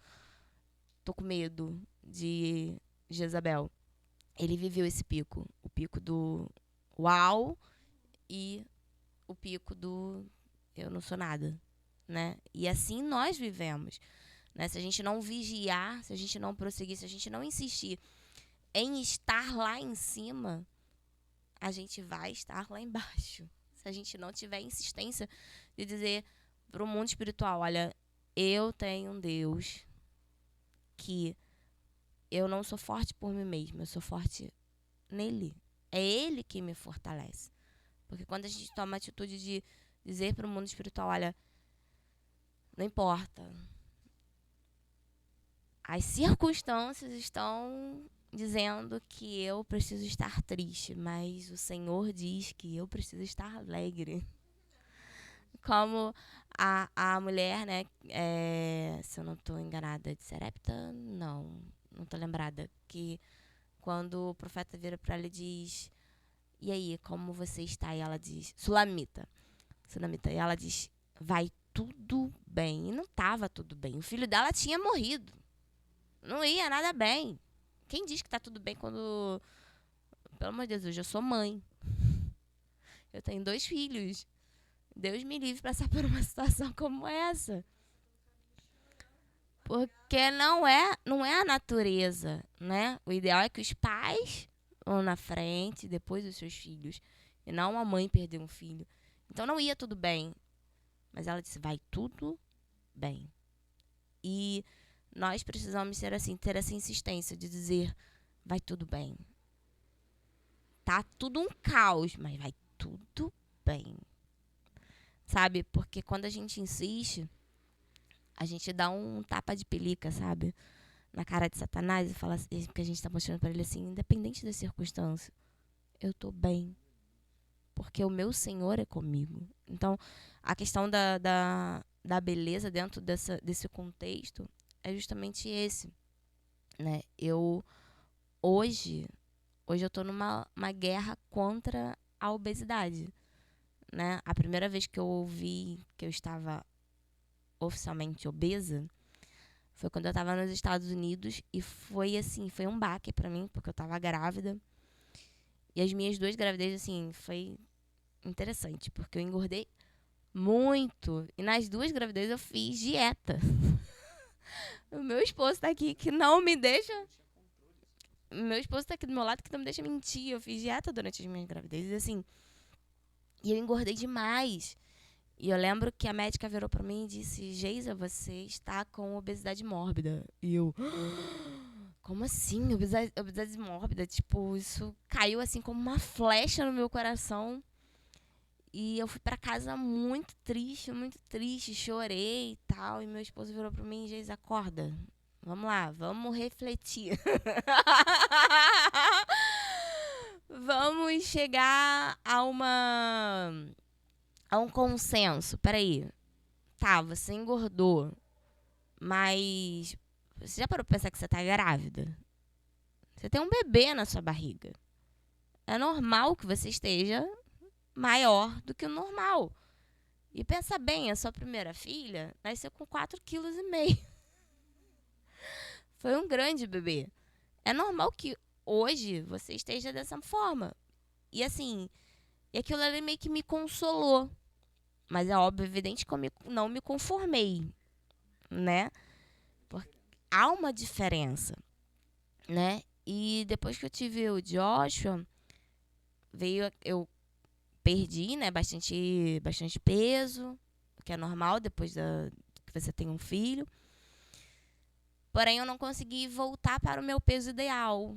com medo de Jezabel. Ele viveu esse pico. O pico do uau e o pico do eu não sou nada, né? E assim nós vivemos, né? Se a gente não vigiar, se a gente não prosseguir, se a gente não insistir em estar lá em cima, a gente vai estar lá embaixo. Se a gente não tiver insistência de dizer para o mundo espiritual, olha, eu tenho um Deus que eu não sou forte por mim mesma, eu sou forte nele. É ele que me fortalece. Porque quando a gente toma a atitude de dizer para o mundo espiritual, olha, não importa. As circunstâncias estão dizendo que eu preciso estar triste, mas o Senhor diz que eu preciso estar alegre. Como a mulher, né, se eu não estou enganada, de Sarepta, não estou lembrada, que quando o profeta vira para ela e diz, e aí, como você está? E ela diz, Sulamita. E ela diz, vai tudo bem. E não estava tudo bem. O filho dela tinha morrido. Não ia nada bem. Quem diz que está tudo bem quando... Pelo amor de Deus, hoje eu sou mãe. Eu tenho 2 filhos. Deus me livre para passar por uma situação como essa. Porque não é a natureza, né? O ideal é que os pais vão na frente, depois os seus filhos. E não a mãe perder um filho. Então não ia tudo bem. Mas ela disse, vai tudo bem. E nós precisamos ser assim, ter essa insistência de dizer, vai tudo bem. Tá tudo um caos, mas vai tudo bem. Sabe? Porque quando a gente insiste, a gente dá um tapa de pelica, sabe? Na cara de Satanás e fala assim, que a gente tá mostrando para ele assim, independente da circunstância, eu tô bem. Porque o meu Senhor é comigo. Então, a questão da beleza dentro desse contexto é justamente esse, né? Hoje eu tô numa guerra contra a obesidade, né? A primeira vez que eu ouvi que eu estava oficialmente obesa foi quando eu estava nos Estados Unidos e foi assim, foi um baque para mim, porque eu estava grávida. E as minhas 2 gravidezes, assim, foi interessante, porque eu engordei muito. E nas 2 gravidezes eu fiz dieta. O meu esposo tá aqui que não me deixa... Meu esposo tá aqui do meu lado que não me deixa mentir. Eu fiz dieta durante as minhas gravidezes, assim. E eu engordei demais. E eu lembro que a médica virou pra mim e disse, Geisa, você está com obesidade mórbida. E eu... como assim? Obesidade mórbida? Tipo, isso caiu assim como uma flecha no meu coração. E eu fui pra casa muito triste, chorei e tal. E meu esposo virou pra mim e disse, acorda, vamos lá, vamos refletir. Vamos chegar a um consenso. Peraí, tá, você engordou, mas você já parou pra pensar que você tá grávida? Você tem um bebê na sua barriga. É normal que você esteja maior do que o normal. E pensa bem, a sua primeira filha nasceu com 4,5 kg. Foi um grande bebê. É normal que hoje você esteja dessa forma. E assim, e aquilo ali meio que me consolou. Mas é óbvio, evidente que eu não me conformei, né? Porque há uma diferença, né? E depois que eu tive o Joshua, eu perdi, né, bastante peso, o que é normal depois que você tem um filho. Porém, eu não consegui voltar para o meu peso ideal.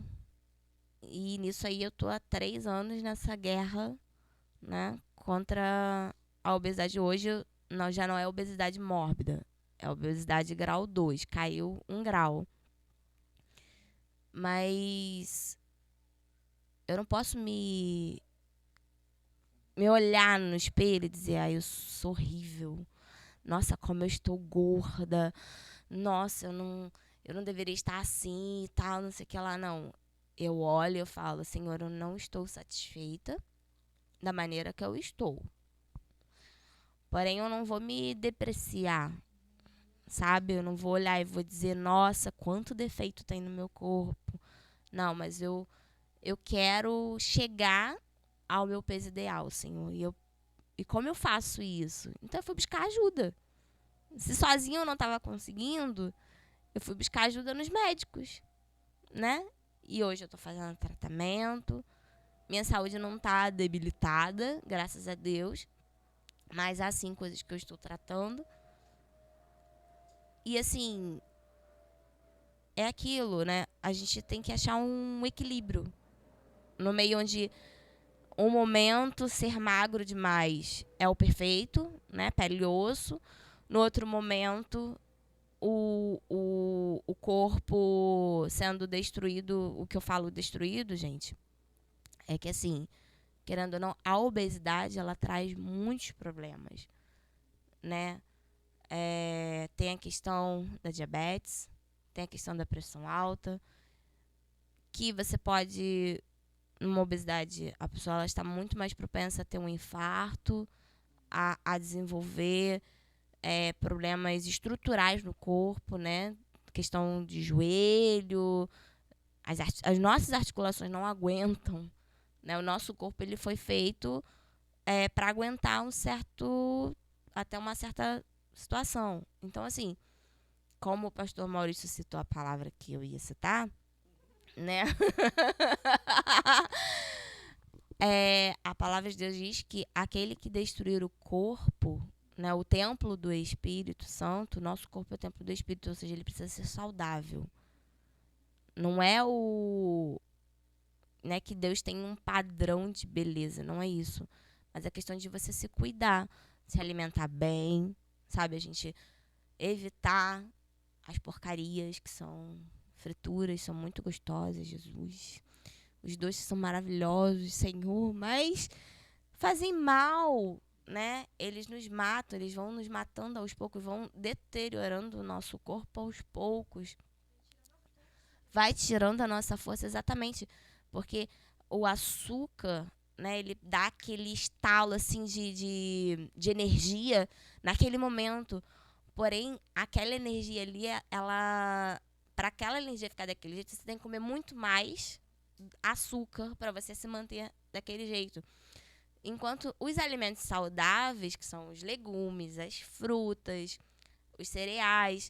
E nisso aí eu tô há 3 anos nessa guerra, né, contra a obesidade. Hoje já não é obesidade mórbida, é obesidade grau 2, caiu 1 grau. Mas eu não posso me olhar no espelho e dizer, eu sou horrível. Nossa, como eu estou gorda. Nossa, eu não deveria estar assim e tal, não sei o que lá, não. Eu olho e eu falo, Senhor, eu não estou satisfeita da maneira que eu estou. Porém, eu não vou me depreciar, sabe? Eu não vou olhar e vou dizer, nossa, quanto defeito tem no meu corpo. Não, mas eu quero chegar ao meu peso ideal, Senhor. E como eu faço isso? Então, eu fui buscar ajuda. Se sozinha eu não estava conseguindo, eu fui buscar ajuda nos médicos, né? E hoje eu estou fazendo tratamento. Minha saúde não está debilitada, graças a Deus. Mas há sim coisas que eu estou tratando. E assim, é aquilo, né? A gente tem que achar um equilíbrio. No meio onde um momento ser magro demais é o perfeito, né? Pele e osso. No outro momento, o corpo sendo destruído. O que eu falo destruído, gente, é que assim, querendo ou não, a obesidade ela traz muitos problemas, né? Tem a questão da diabetes, tem a questão da pressão alta, que você pode, numa obesidade, a pessoa ela está muito mais propensa a ter um infarto, a desenvolver problemas estruturais no corpo, né? Questão de joelho, as nossas articulações não aguentam, né? O nosso corpo ele foi feito para aguentar até uma certa situação. Então, assim, como o pastor Maurício citou a palavra que eu ia citar, né? A palavra de Deus diz que aquele que destruir o corpo, né, o templo do Espírito Santo, nosso corpo é o templo do Espírito, ou seja, ele precisa ser saudável. Não é né, que Deus tem um padrão de beleza, não é isso. Mas é questão de você se cuidar, se alimentar bem, sabe? A gente evitar as porcarias que são frituras, são muito gostosas, Jesus. Os doces são maravilhosos, Senhor, mas fazem mal, né? Eles nos matam, eles vão nos matando aos poucos, vão deteriorando o nosso corpo aos poucos. Vai tirando a nossa força, exatamente, porque o açúcar, né, ele dá aquele estalo assim de energia naquele momento. Porém, aquela energia ali, para aquela energia ficar daquele jeito, você tem que comer muito mais açúcar para você se manter daquele jeito. Enquanto os alimentos saudáveis, que são os legumes, as frutas, os cereais,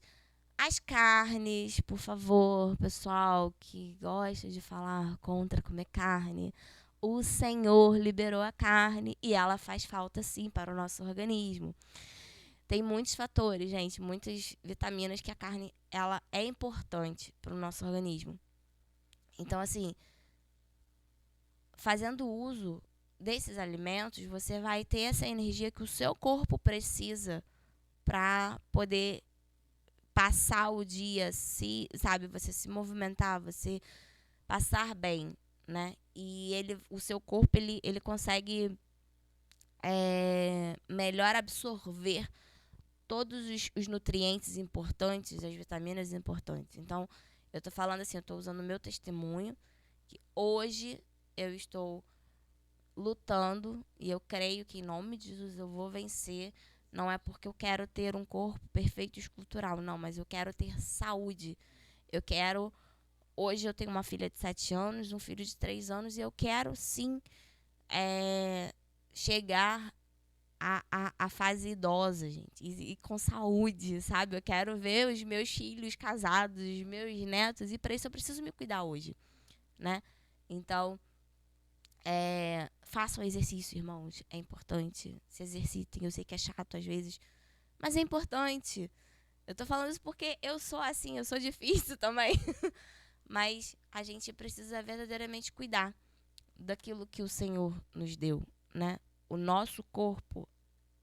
as carnes, por favor, pessoal que gosta de falar contra comer carne, o Senhor liberou a carne e ela faz falta sim para o nosso organismo. Tem muitos fatores, gente, muitas vitaminas que a carne ela é importante para o nosso organismo. Então, assim, fazendo uso desses alimentos, você vai ter essa energia que o seu corpo precisa para poder passar o dia, sabe, você se movimentar, você passar bem, né? E o seu corpo, ele consegue melhor absorver todos os nutrientes importantes, as vitaminas importantes. Então, eu tô falando assim, eu tô usando o meu testemunho, que hoje eu estou lutando e eu creio que em nome de Jesus eu vou vencer. Não é porque eu quero ter um corpo perfeito e escultural, não, mas eu quero ter saúde. Hoje eu tenho uma filha de 7 anos, um filho de 3 anos, e eu quero sim chegar à fase idosa, gente, e com saúde, sabe? Eu quero ver os meus filhos casados, os meus netos, e para isso eu preciso me cuidar hoje, né? Então, façam exercício, irmãos, é importante, se exercitem. Eu sei que é chato às vezes, mas é importante. Eu tô falando isso porque eu sou assim, eu sou difícil também. Mas a gente precisa verdadeiramente cuidar daquilo que o Senhor nos deu, né? O nosso corpo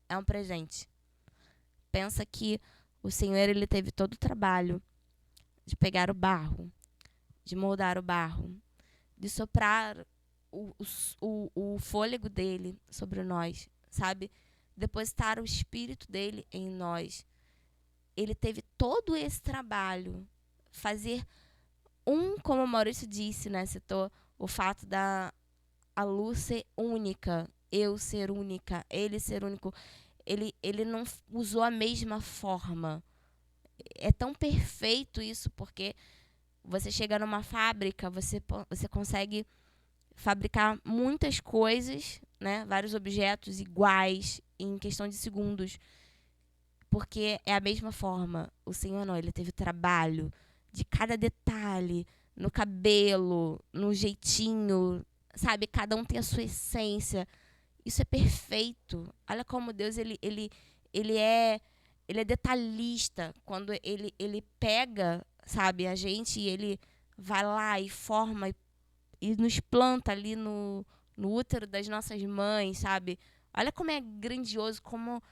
é um presente. Pensa que o Senhor, ele teve todo o trabalho de pegar o barro, de moldar o barro, de soprar o fôlego dele sobre nós, sabe? Depositar o espírito dele em nós. Ele teve todo esse trabalho, fazer como o Maurício disse, né? Citou o fato a luz ser única, eu ser única, ele ser único. Ele não usou a mesma forma. É tão perfeito isso, porque você chega numa fábrica, você consegue fabricar muitas coisas, né? Vários objetos iguais em questão de segundos, porque é a mesma forma. O Senhor não, ele teve trabalho de cada detalhe, no cabelo, no jeitinho, sabe? Cada um tem a sua essência. Isso é perfeito. Olha como Deus ele é detalhista. Quando ele pega, sabe, a gente, e ele vai lá e forma e nos planta ali no útero das nossas mães, sabe? Olha como é grandioso, como...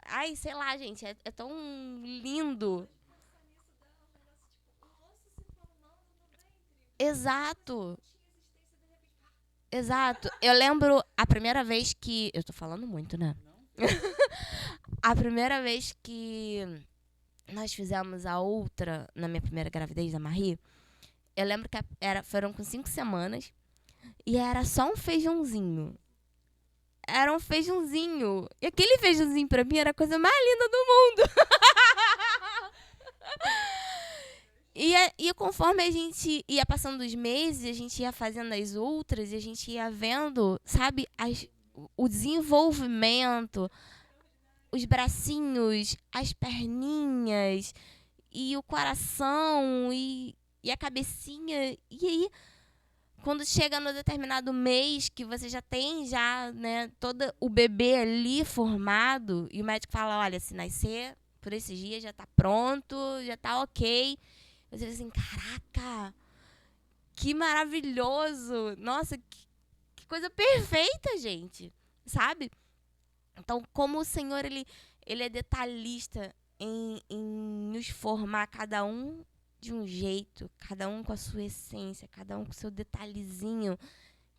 Ai, sei lá, gente, é tão lindo. Exato. Exato. Eu lembro a primeira vez que... Eu tô falando muito, né? A primeira vez que nós fizemos a outra, na minha primeira gravidez da Marie, eu lembro que foram com 5 semanas e era só um feijãozinho. Era um feijãozinho. E aquele feijãozinho pra mim era a coisa mais linda do mundo. E conforme a gente ia passando os meses, a gente ia fazendo as outras, e a gente ia vendo, sabe, o desenvolvimento, os bracinhos, as perninhas, e o coração, e a cabecinha. E aí, quando chega no determinado mês, que você já tem, né, todo o bebê ali formado, e o médico fala, olha, se nascer por esses dias já tá pronto, já tá ok. Eu digo assim, caraca, que maravilhoso. Nossa, que coisa perfeita, gente. Sabe? Então, como o Senhor, ele é detalhista em nos formar, cada um de um jeito, cada um com a sua essência, cada um com o seu detalhezinho,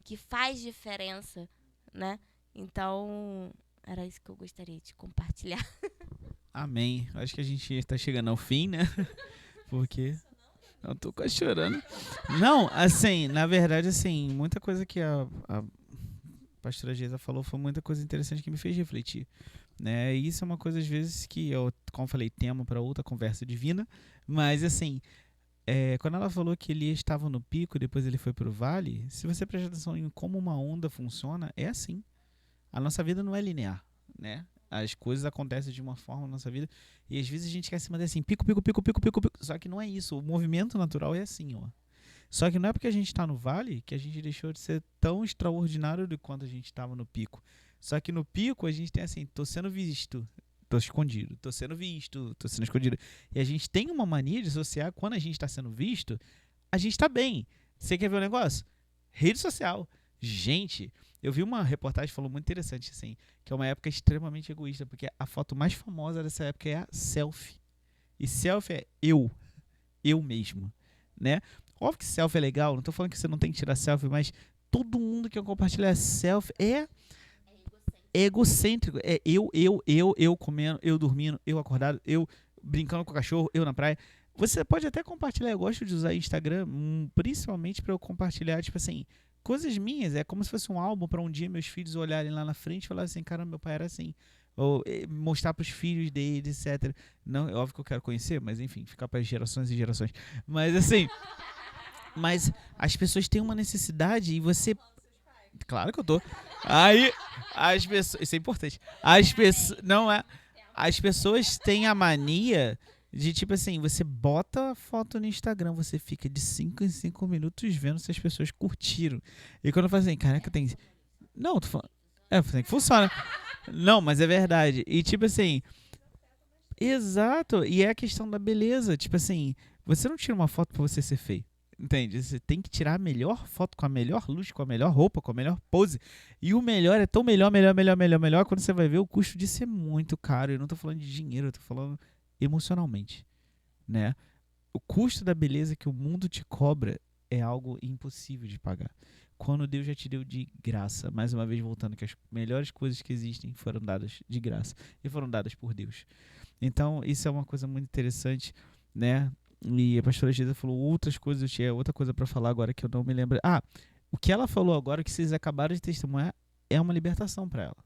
que faz diferença, né? Então, era isso que eu gostaria de compartilhar. Amém. Acho que a gente está chegando ao fim, né? Porque eu tô quase chorando. Não, assim, na verdade, assim, muita coisa que a pastora Geisa falou foi muita coisa interessante que me fez refletir, né? E isso é uma coisa, às vezes, que eu, como falei, tema para outra conversa divina, mas, assim, quando ela falou que ele estava no pico e depois ele foi pro vale, se você prestar atenção em como uma onda funciona, é assim. A nossa vida não é linear, né? As coisas acontecem de uma forma na nossa vida e às vezes a gente quer se manter assim, pico, pico, pico, pico, pico, pico. Só que não é isso. O movimento natural é assim, ó. Só que não é porque a gente está no vale que a gente deixou de ser tão extraordinário do quanto a gente estava no pico. Só que no pico a gente tem assim, tô sendo visto, tô escondido, tô sendo visto, tô sendo escondido. E a gente tem uma mania de associar quando a gente está sendo visto, a gente está bem. Você quer ver um negócio? Rede social. Gente, eu vi uma reportagem que falou muito interessante, assim, que é uma época extremamente egoísta, porque a foto mais famosa dessa época é a selfie. E selfie é eu mesmo, né? Óbvio que selfie é legal, não tô falando que você não tem que tirar selfie, mas todo mundo que compartilha selfie é egocêntrico. É eu comendo, eu dormindo, eu acordado, eu brincando com o cachorro, eu na praia. Você pode até compartilhar, eu gosto de usar Instagram, principalmente para eu compartilhar, tipo assim, coisas minhas. É como se fosse um álbum para um dia meus filhos olharem lá na frente e falarem assim, cara, meu pai era assim. Ou mostrar para os filhos deles, etc. Não, é óbvio que eu quero conhecer, mas enfim, ficar para gerações e gerações. Mas assim, mas as pessoas têm uma necessidade e você... Claro que eu tô. Aí, as pessoas... Isso é importante. As pessoas... Não é... As pessoas têm a mania de, tipo assim, você bota a foto no Instagram, você fica de 5 em 5 minutos vendo se as pessoas curtiram. E quando eu falo assim, caraca, tem... Não, tô falando... É, assim que funciona. Não, mas é verdade. E, tipo assim... Exato. E é a questão da beleza. Tipo assim, você não tira uma foto pra você ser feio. Entende? Você tem que tirar a melhor foto com a melhor luz, com a melhor roupa, com a melhor pose. E o melhor é tão melhor, quando você vai ver o custo de ser muito caro. Eu não tô falando de dinheiro, eu tô falando emocionalmente, né? O custo da beleza que o mundo te cobra é algo impossível de pagar. Quando Deus já te deu de graça, mais uma vez voltando, que as melhores coisas que existem foram dadas de graça e foram dadas por Deus. Então, isso é uma coisa muito interessante, né? E a pastora Geisa falou outras coisas, eu tinha outra coisa para falar agora que eu não me lembro. O que ela falou agora, que vocês acabaram de testemunhar, é uma libertação para ela.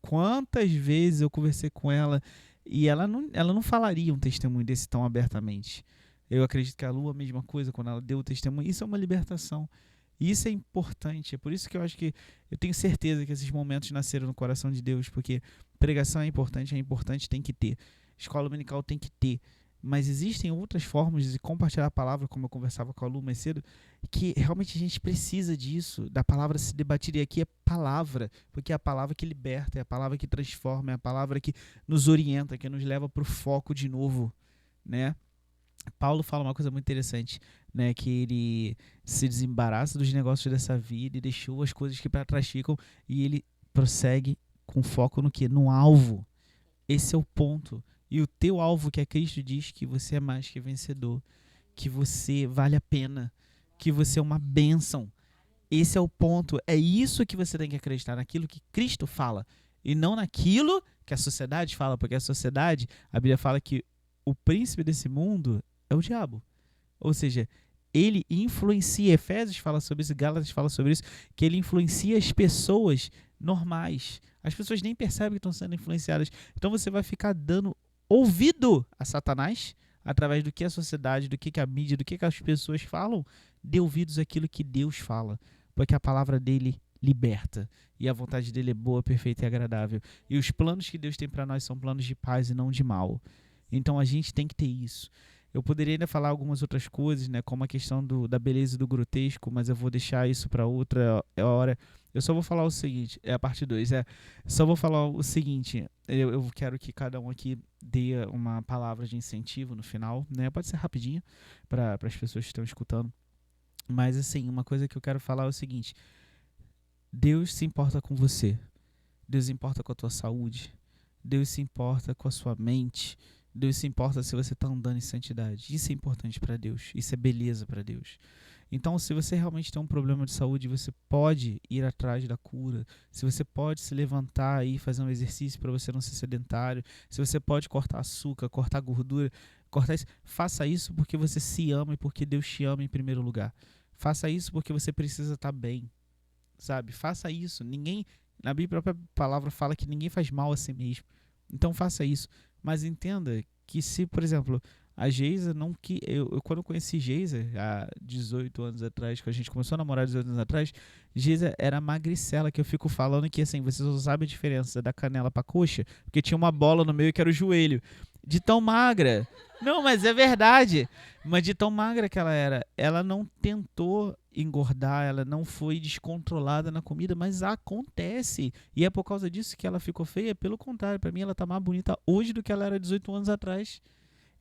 Quantas vezes eu conversei com ela e ela não falaria um testemunho desse tão abertamente. Eu acredito que a Lu, a mesma coisa, quando ela deu o testemunho, isso é uma libertação. E isso é importante, é por isso que eu acho que eu tenho certeza que esses momentos nasceram no coração de Deus, porque pregação é importante, tem que ter. Escola dominical tem que ter. Mas existem outras formas de compartilhar a palavra, como eu conversava com a Lu mais cedo, que realmente a gente precisa disso, da palavra se debater. E aqui é palavra, porque é a palavra que liberta, é a palavra que transforma, é a palavra que nos orienta, que nos leva para o foco de novo, né? Paulo fala uma coisa muito interessante, né? Que ele se desembaraça dos negócios dessa vida e deixou as coisas que para trás ficam e ele prossegue com foco no quê? No alvo. Esse é o ponto. E o teu alvo, que é Cristo, diz que você é mais que vencedor, que você vale a pena, que você é uma bênção. Esse é o ponto. É isso que você tem que acreditar, naquilo que Cristo fala, e não naquilo que a sociedade fala, porque a sociedade, a Bíblia fala que o príncipe desse mundo é o diabo. Ou seja, ele influencia, Efésios fala sobre isso, Gálatas fala sobre isso, que ele influencia as pessoas normais. As pessoas nem percebem que estão sendo influenciadas. Então você vai ficar dando ouvido a Satanás, através do que a sociedade, do que a mídia, do que as pessoas falam, dê ouvidos àquilo que Deus fala, porque a palavra dele liberta, e a vontade dele é boa, perfeita e agradável, e os planos que Deus tem para nós são planos de paz e não de mal. Então a gente tem que ter isso. Eu poderia ainda falar algumas outras coisas, né, como a questão da beleza e do grotesco, mas eu vou deixar isso para outra hora. Eu só vou falar o seguinte, é a parte 2, só vou falar o seguinte, eu quero que cada um aqui dê uma palavra de incentivo no final, né, pode ser rapidinho, para as pessoas que estão escutando, mas assim, uma coisa que eu quero falar é o seguinte, Deus se importa com você, Deus se importa com a tua saúde, Deus se importa com a sua mente, Deus se importa se você está andando em santidade. Isso é importante para Deus. Isso é beleza para Deus. Então, se você realmente tem um problema de saúde, você pode ir atrás da cura. Se você pode se levantar e fazer um exercício para você não ser sedentário. Se você pode cortar açúcar, cortar gordura, cortar isso. Faça isso porque você se ama e porque Deus te ama em primeiro lugar. Faça isso porque você precisa estar bem. Sabe? Faça isso. Na Bíblia, a própria palavra fala que ninguém faz mal a si mesmo. Então, faça isso. Mas entenda que se, por exemplo, a Geisa não... quando eu conheci Geisa, há 18 anos atrás, quando a gente começou a namorar 18 anos atrás, Geisa era magricela, que eu fico falando que, assim, vocês não sabem a diferença da canela pra coxa, porque tinha uma bola no meio que era o joelho. De tão magra. Não, mas é verdade. Mas de tão magra que ela era. Ela não tentou engordar, ela não foi descontrolada na comida, mas acontece. E é por causa disso que ela ficou feia? Pelo contrário, pra mim ela tá mais bonita hoje do que ela era 18 anos atrás.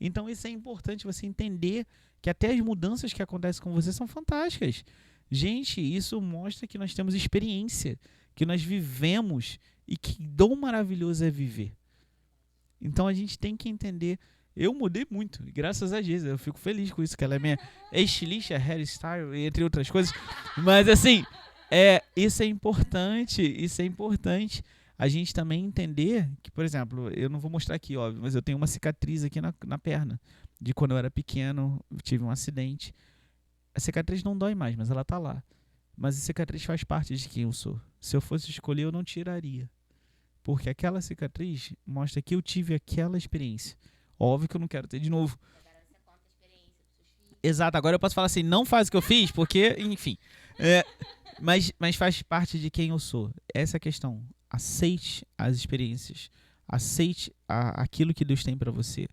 Então isso é importante você entender que até as mudanças que acontecem com você são fantásticas. Gente, isso mostra que nós temos experiência, que nós vivemos e que dom maravilhoso é viver. Então a gente tem que entender. Eu mudei muito, graças a Deus. Eu fico feliz com isso, que ela é minha estilista, hairstyle, entre outras coisas. Mas assim, isso é importante. Isso é importante. A gente também entender que, por exemplo, eu não vou mostrar aqui, óbvio, mas eu tenho uma cicatriz aqui na perna. De quando eu era pequeno, tive um acidente. A cicatriz não dói mais, mas ela tá lá. Mas a cicatriz faz parte de quem eu sou. Se eu fosse escolher, eu não tiraria. Porque aquela cicatriz mostra que eu tive aquela experiência. Óbvio que eu não quero ter de novo. Exato, agora eu posso falar assim, não faz o que eu fiz, porque, enfim. Mas faz parte de quem eu sou. Essa é a questão. Aceite as experiências. Aceite aquilo que Deus tem pra você.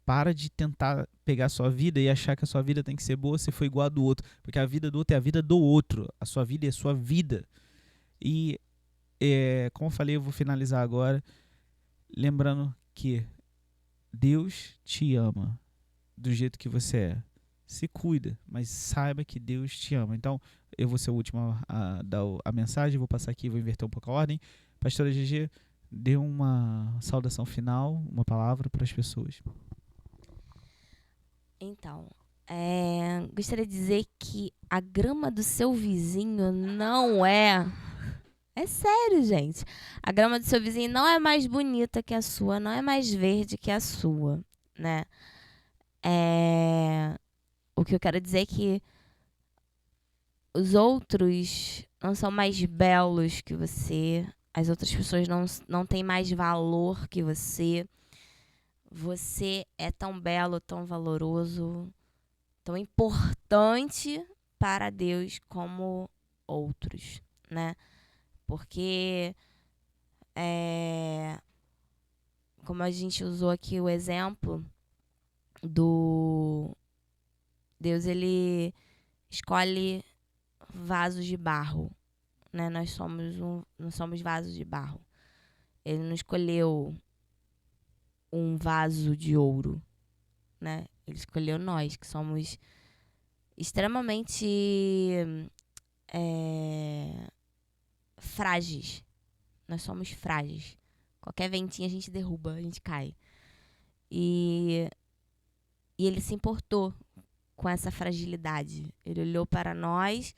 Para de tentar pegar a sua vida e achar que a sua vida tem que ser boa se for igual a do outro. Porque a vida do outro é a vida do outro. A sua vida é a sua vida. E, como eu falei, eu vou finalizar agora. Lembrando que Deus te ama do jeito que você é. Se cuida, mas saiba que Deus te ama. Então, eu vou ser o último a dar a mensagem. Vou passar aqui, vou inverter um pouco a ordem. Pastora GG, dê uma saudação final, uma palavra para as pessoas. Então, gostaria de dizer que a grama do seu vizinho não é... É sério, gente. A grama do seu vizinho não é mais bonita que a sua, não é mais verde que a sua, né? O que eu quero dizer é que os outros não são mais belos que você, as outras pessoas não têm mais valor que você. Você é tão belo, tão valoroso, tão importante para Deus como outros, né? Porque, como a gente usou aqui o exemplo do Deus, ele escolhe vasos de barro, né? Nós somos vasos de barro. Ele não escolheu um vaso de ouro, né? Ele escolheu nós, que somos extremamente frágeis. Nós somos frágeis. Qualquer ventinho a gente derruba, a gente cai. E ele se importou com essa fragilidade. Ele olhou para nós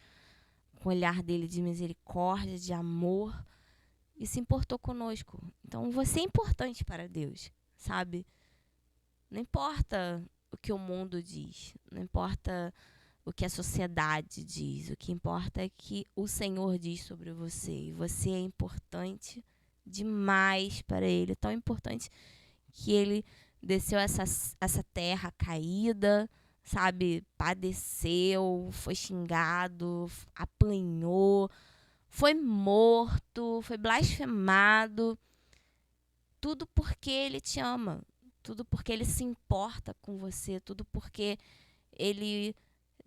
com o olhar dele de misericórdia, de amor, e se importou conosco. Então, você é importante para Deus, sabe? Não importa o que o mundo diz, não importa o que a sociedade diz, o que importa é que o Senhor diz sobre você. E você é importante demais para Ele, tão importante que Ele desceu essa terra caída, sabe? Padeceu, foi xingado, apanhou, foi morto, foi blasfemado. Tudo porque Ele te ama, tudo porque Ele se importa com você, tudo porque Ele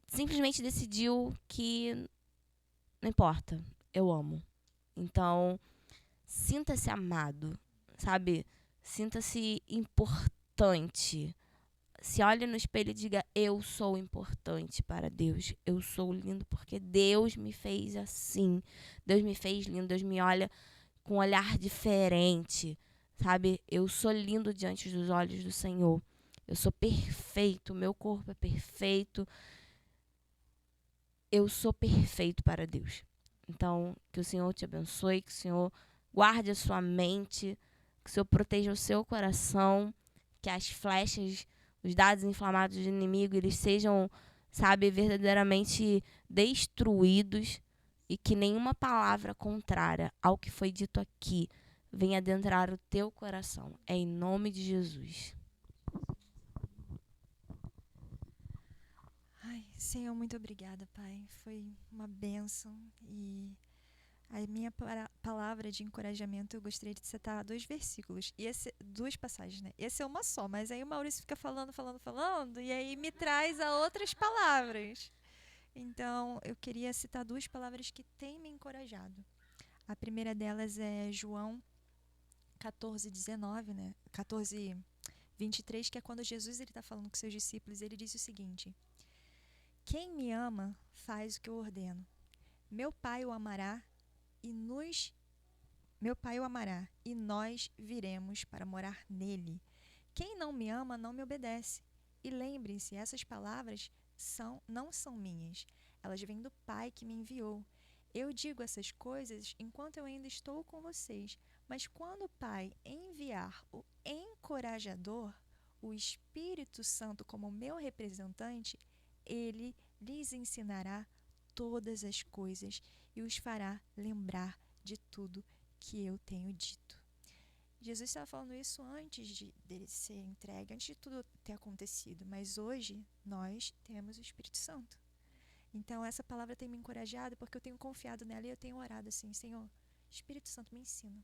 simplesmente decidiu que não importa, eu amo. Então, sinta-se amado, sabe? Sinta-se importante. Se olhe no espelho e diga, eu sou importante para Deus. Eu sou lindo porque Deus me fez assim. Deus me fez lindo. Deus me olha com um olhar diferente, sabe? Eu sou lindo diante dos olhos do Senhor. Eu sou perfeito. Meu corpo é perfeito. Eu sou perfeito para Deus. Então, que o Senhor te abençoe, que o Senhor guarde a sua mente, que o Senhor proteja o seu coração, que as flechas, os dados inflamados do inimigo, eles sejam, sabe, verdadeiramente destruídos e que nenhuma palavra contrária ao que foi dito aqui venha adentrar o teu coração. É em nome de Jesus. Senhor, muito obrigada, Pai. Foi uma bênção e a minha palavra de encorajamento, eu gostaria de citar 2 versículos, e 2 passagens, né? Esse é uma só, mas aí o Maurício fica falando, e aí me traz a outras palavras. Então, eu queria citar 2 palavras que têm me encorajado. A primeira delas é João 14:19, né? 14, 23, que é quando Jesus está falando com seus discípulos, ele diz o seguinte: quem me ama faz o que eu ordeno. Meu Pai o amará e nós viremos para morar nele. Quem não me ama não me obedece. E lembrem-se, essas palavras não são minhas. Elas vêm do Pai que me enviou. Eu digo essas coisas enquanto eu ainda estou com vocês. Mas quando o Pai enviar o encorajador, o Espírito Santo como meu representante, ele lhes ensinará todas as coisas e os fará lembrar de tudo que eu tenho dito. Jesus estava falando isso antes dele ser entregue, antes de tudo ter acontecido, mas hoje nós temos o Espírito Santo. Então essa palavra tem me encorajado porque eu tenho confiado nela e eu tenho orado assim: Senhor, Espírito Santo, me ensina.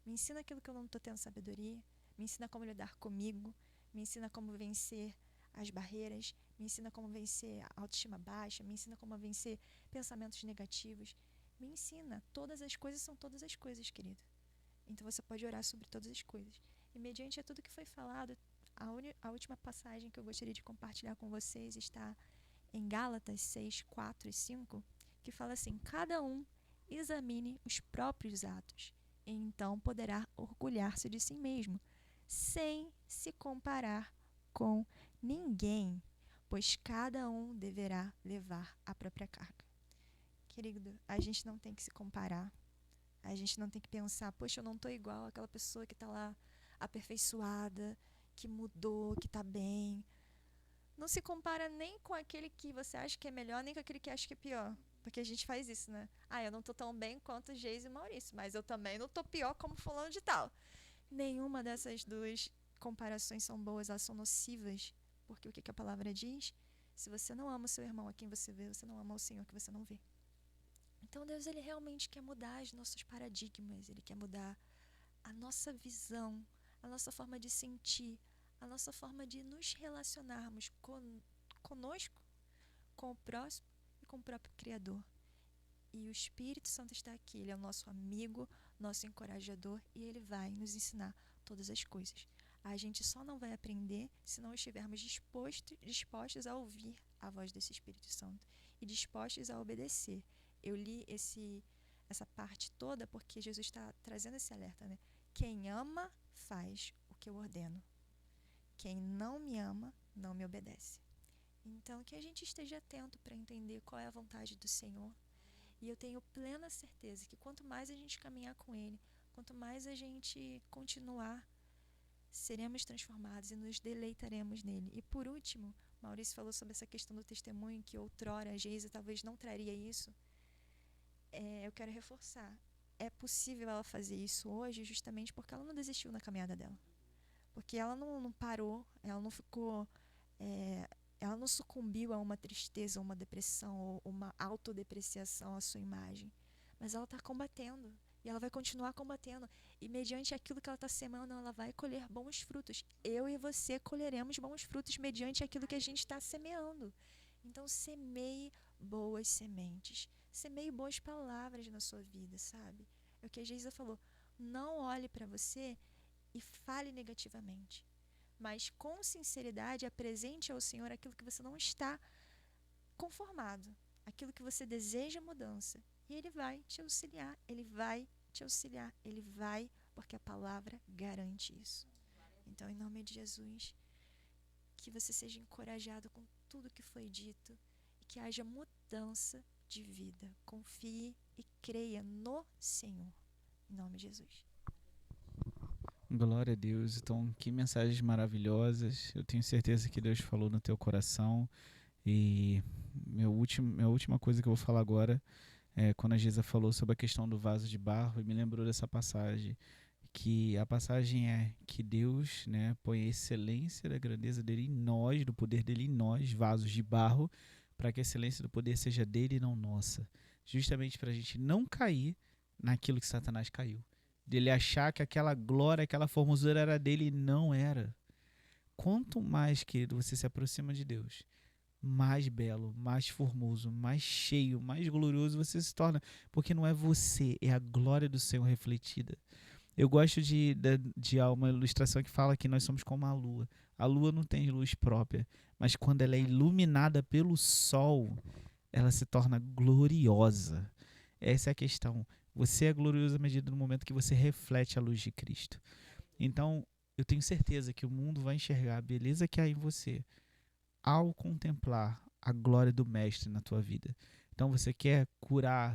Me ensina aquilo que eu não estou tendo sabedoria, me ensina como lidar comigo, me ensina como vencer as barreiras, me ensina como vencer a autoestima baixa, me ensina como vencer pensamentos negativos. Me ensina. Todas as coisas são todas as coisas, querido. Então você pode orar sobre todas as coisas. E mediante a tudo que foi falado, a última passagem que eu gostaria de compartilhar com vocês está em Gálatas 6, 4 e 5, que fala assim: cada um examine os próprios atos, e então poderá orgulhar-se de si mesmo, sem se comparar com ninguém, pois cada um deverá levar a própria carga. Querido, a gente não tem que se comparar. A gente não tem que pensar: poxa, eu não estou igual àquela pessoa que está lá aperfeiçoada, que mudou, que está bem. Não se compara nem com aquele que você acha que é melhor, nem com aquele que acha que é pior. Porque a gente faz isso, né? Eu não estou tão bem quanto Geise e Maurício, mas eu também não estou pior como fulano de tal. Nenhuma dessas duas comparações são boas, elas são nocivas. Porque o que a palavra diz? Se você não ama o seu irmão a quem você vê, você não ama o Senhor que você não vê. Então Deus, ele realmente quer mudar os nossos paradigmas, ele quer mudar a nossa visão, a nossa forma de sentir, a nossa forma de nos relacionarmos conosco, com o próximo e com o próprio Criador. E o Espírito Santo está aqui, ele é o nosso amigo, nosso encorajador, e ele vai nos ensinar todas as coisas. A gente só não vai aprender se não estivermos dispostos a ouvir a voz desse Espírito Santo e dispostos a obedecer. Eu li essa parte toda porque Jesus está trazendo esse alerta, né? Quem ama faz o que eu ordeno. Quem não me ama não me obedece. Então que a gente esteja atento para entender qual é a vontade do Senhor. E eu tenho plena certeza que quanto mais a gente caminhar com Ele, quanto mais a gente continuar, seremos transformados e nos deleitaremos nele. E por último, Maurício falou sobre essa questão do testemunho, que outrora a Geise talvez não traria isso. Eu quero reforçar. É possível ela fazer isso hoje justamente porque ela não desistiu na caminhada dela. Porque ela não parou, ela não ficou... ela não sucumbiu a uma tristeza, uma depressão ou uma autodepreciação à sua imagem. Mas ela está combatendo. E ela vai continuar combatendo. E mediante aquilo que ela está semando, ela vai colher bons frutos. Eu e você colheremos bons frutos mediante aquilo que a gente está semeando. Então semeie boas sementes. Semeie boas palavras na sua vida, sabe? É o que a Geisa falou. Não olhe para você e fale negativamente. Mas com sinceridade apresente ao Senhor aquilo que você não está conformado, aquilo que você deseja mudança. E Ele vai te auxiliar, Ele vai te auxiliar, Ele vai, porque a palavra garante isso. Então, em nome de Jesus, que você seja encorajado com tudo que foi dito e que haja mudança de vida. Confie e creia no Senhor. Em nome de Jesus. Glória a Deus. Então, que mensagens maravilhosas. Eu tenho certeza que Deus falou no teu coração. E minha última coisa que eu vou falar agora é quando a Geisa falou sobre a questão do vaso de barro, e me lembrou dessa passagem, que a passagem é que Deus, né, põe a excelência da grandeza dele em nós, do poder dele em nós, vasos de barro, para que a excelência do poder seja dele e não nossa. Justamente para a gente não cair naquilo que Satanás caiu. Dele achar que aquela glória, aquela formosura era dele e não era. Quanto mais, querido, você se aproxima de Deus, mais belo, mais formoso, mais cheio, mais glorioso você se torna. Porque não é você, é a glória do Senhor refletida. Eu gosto de uma ilustração que fala que nós somos como a lua. A lua não tem luz própria, mas quando ela é iluminada pelo sol, ela se torna gloriosa. Essa é a questão. Você é glorioso à medida do momento que você reflete a luz de Cristo. Então, eu tenho certeza que o mundo vai enxergar a beleza que há em você ao contemplar a glória do Mestre na tua vida. Então, você quer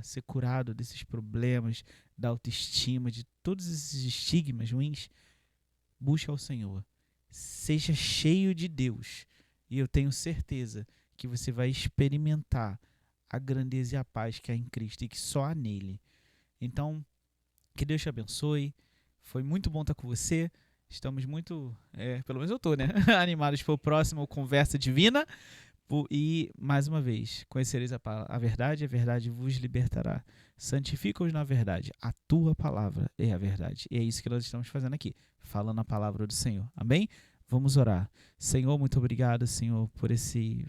ser curado desses problemas, da autoestima, de todos esses estigmas ruins? Busca ao Senhor. Seja cheio de Deus. E eu tenho certeza que você vai experimentar a grandeza e a paz que há em Cristo e que só há nele. Então, que Deus te abençoe. Foi muito bom estar com você. Estamos muito, pelo menos eu estou, né? Animados para o próximo Conversa Divina. E, mais uma vez, conhecereis a verdade vos libertará. Santifica-os na verdade. A tua palavra é a verdade. E é isso que nós estamos fazendo aqui, falando a palavra do Senhor. Amém? Vamos orar. Senhor, muito obrigado, Senhor, por esse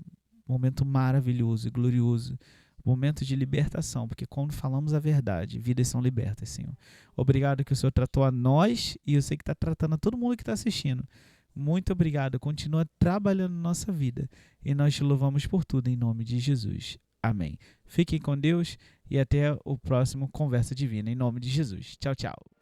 momento maravilhoso e glorioso. Momento de libertação, porque quando falamos a verdade, vidas são libertas, Senhor. Obrigado que o Senhor tratou a nós e eu sei que está tratando a todo mundo que está assistindo. Muito obrigado. Continua trabalhando na nossa vida. E nós te louvamos por tudo em nome de Jesus. Amém. Fiquem com Deus e até o próximo Conversa Divina em nome de Jesus. Tchau, tchau.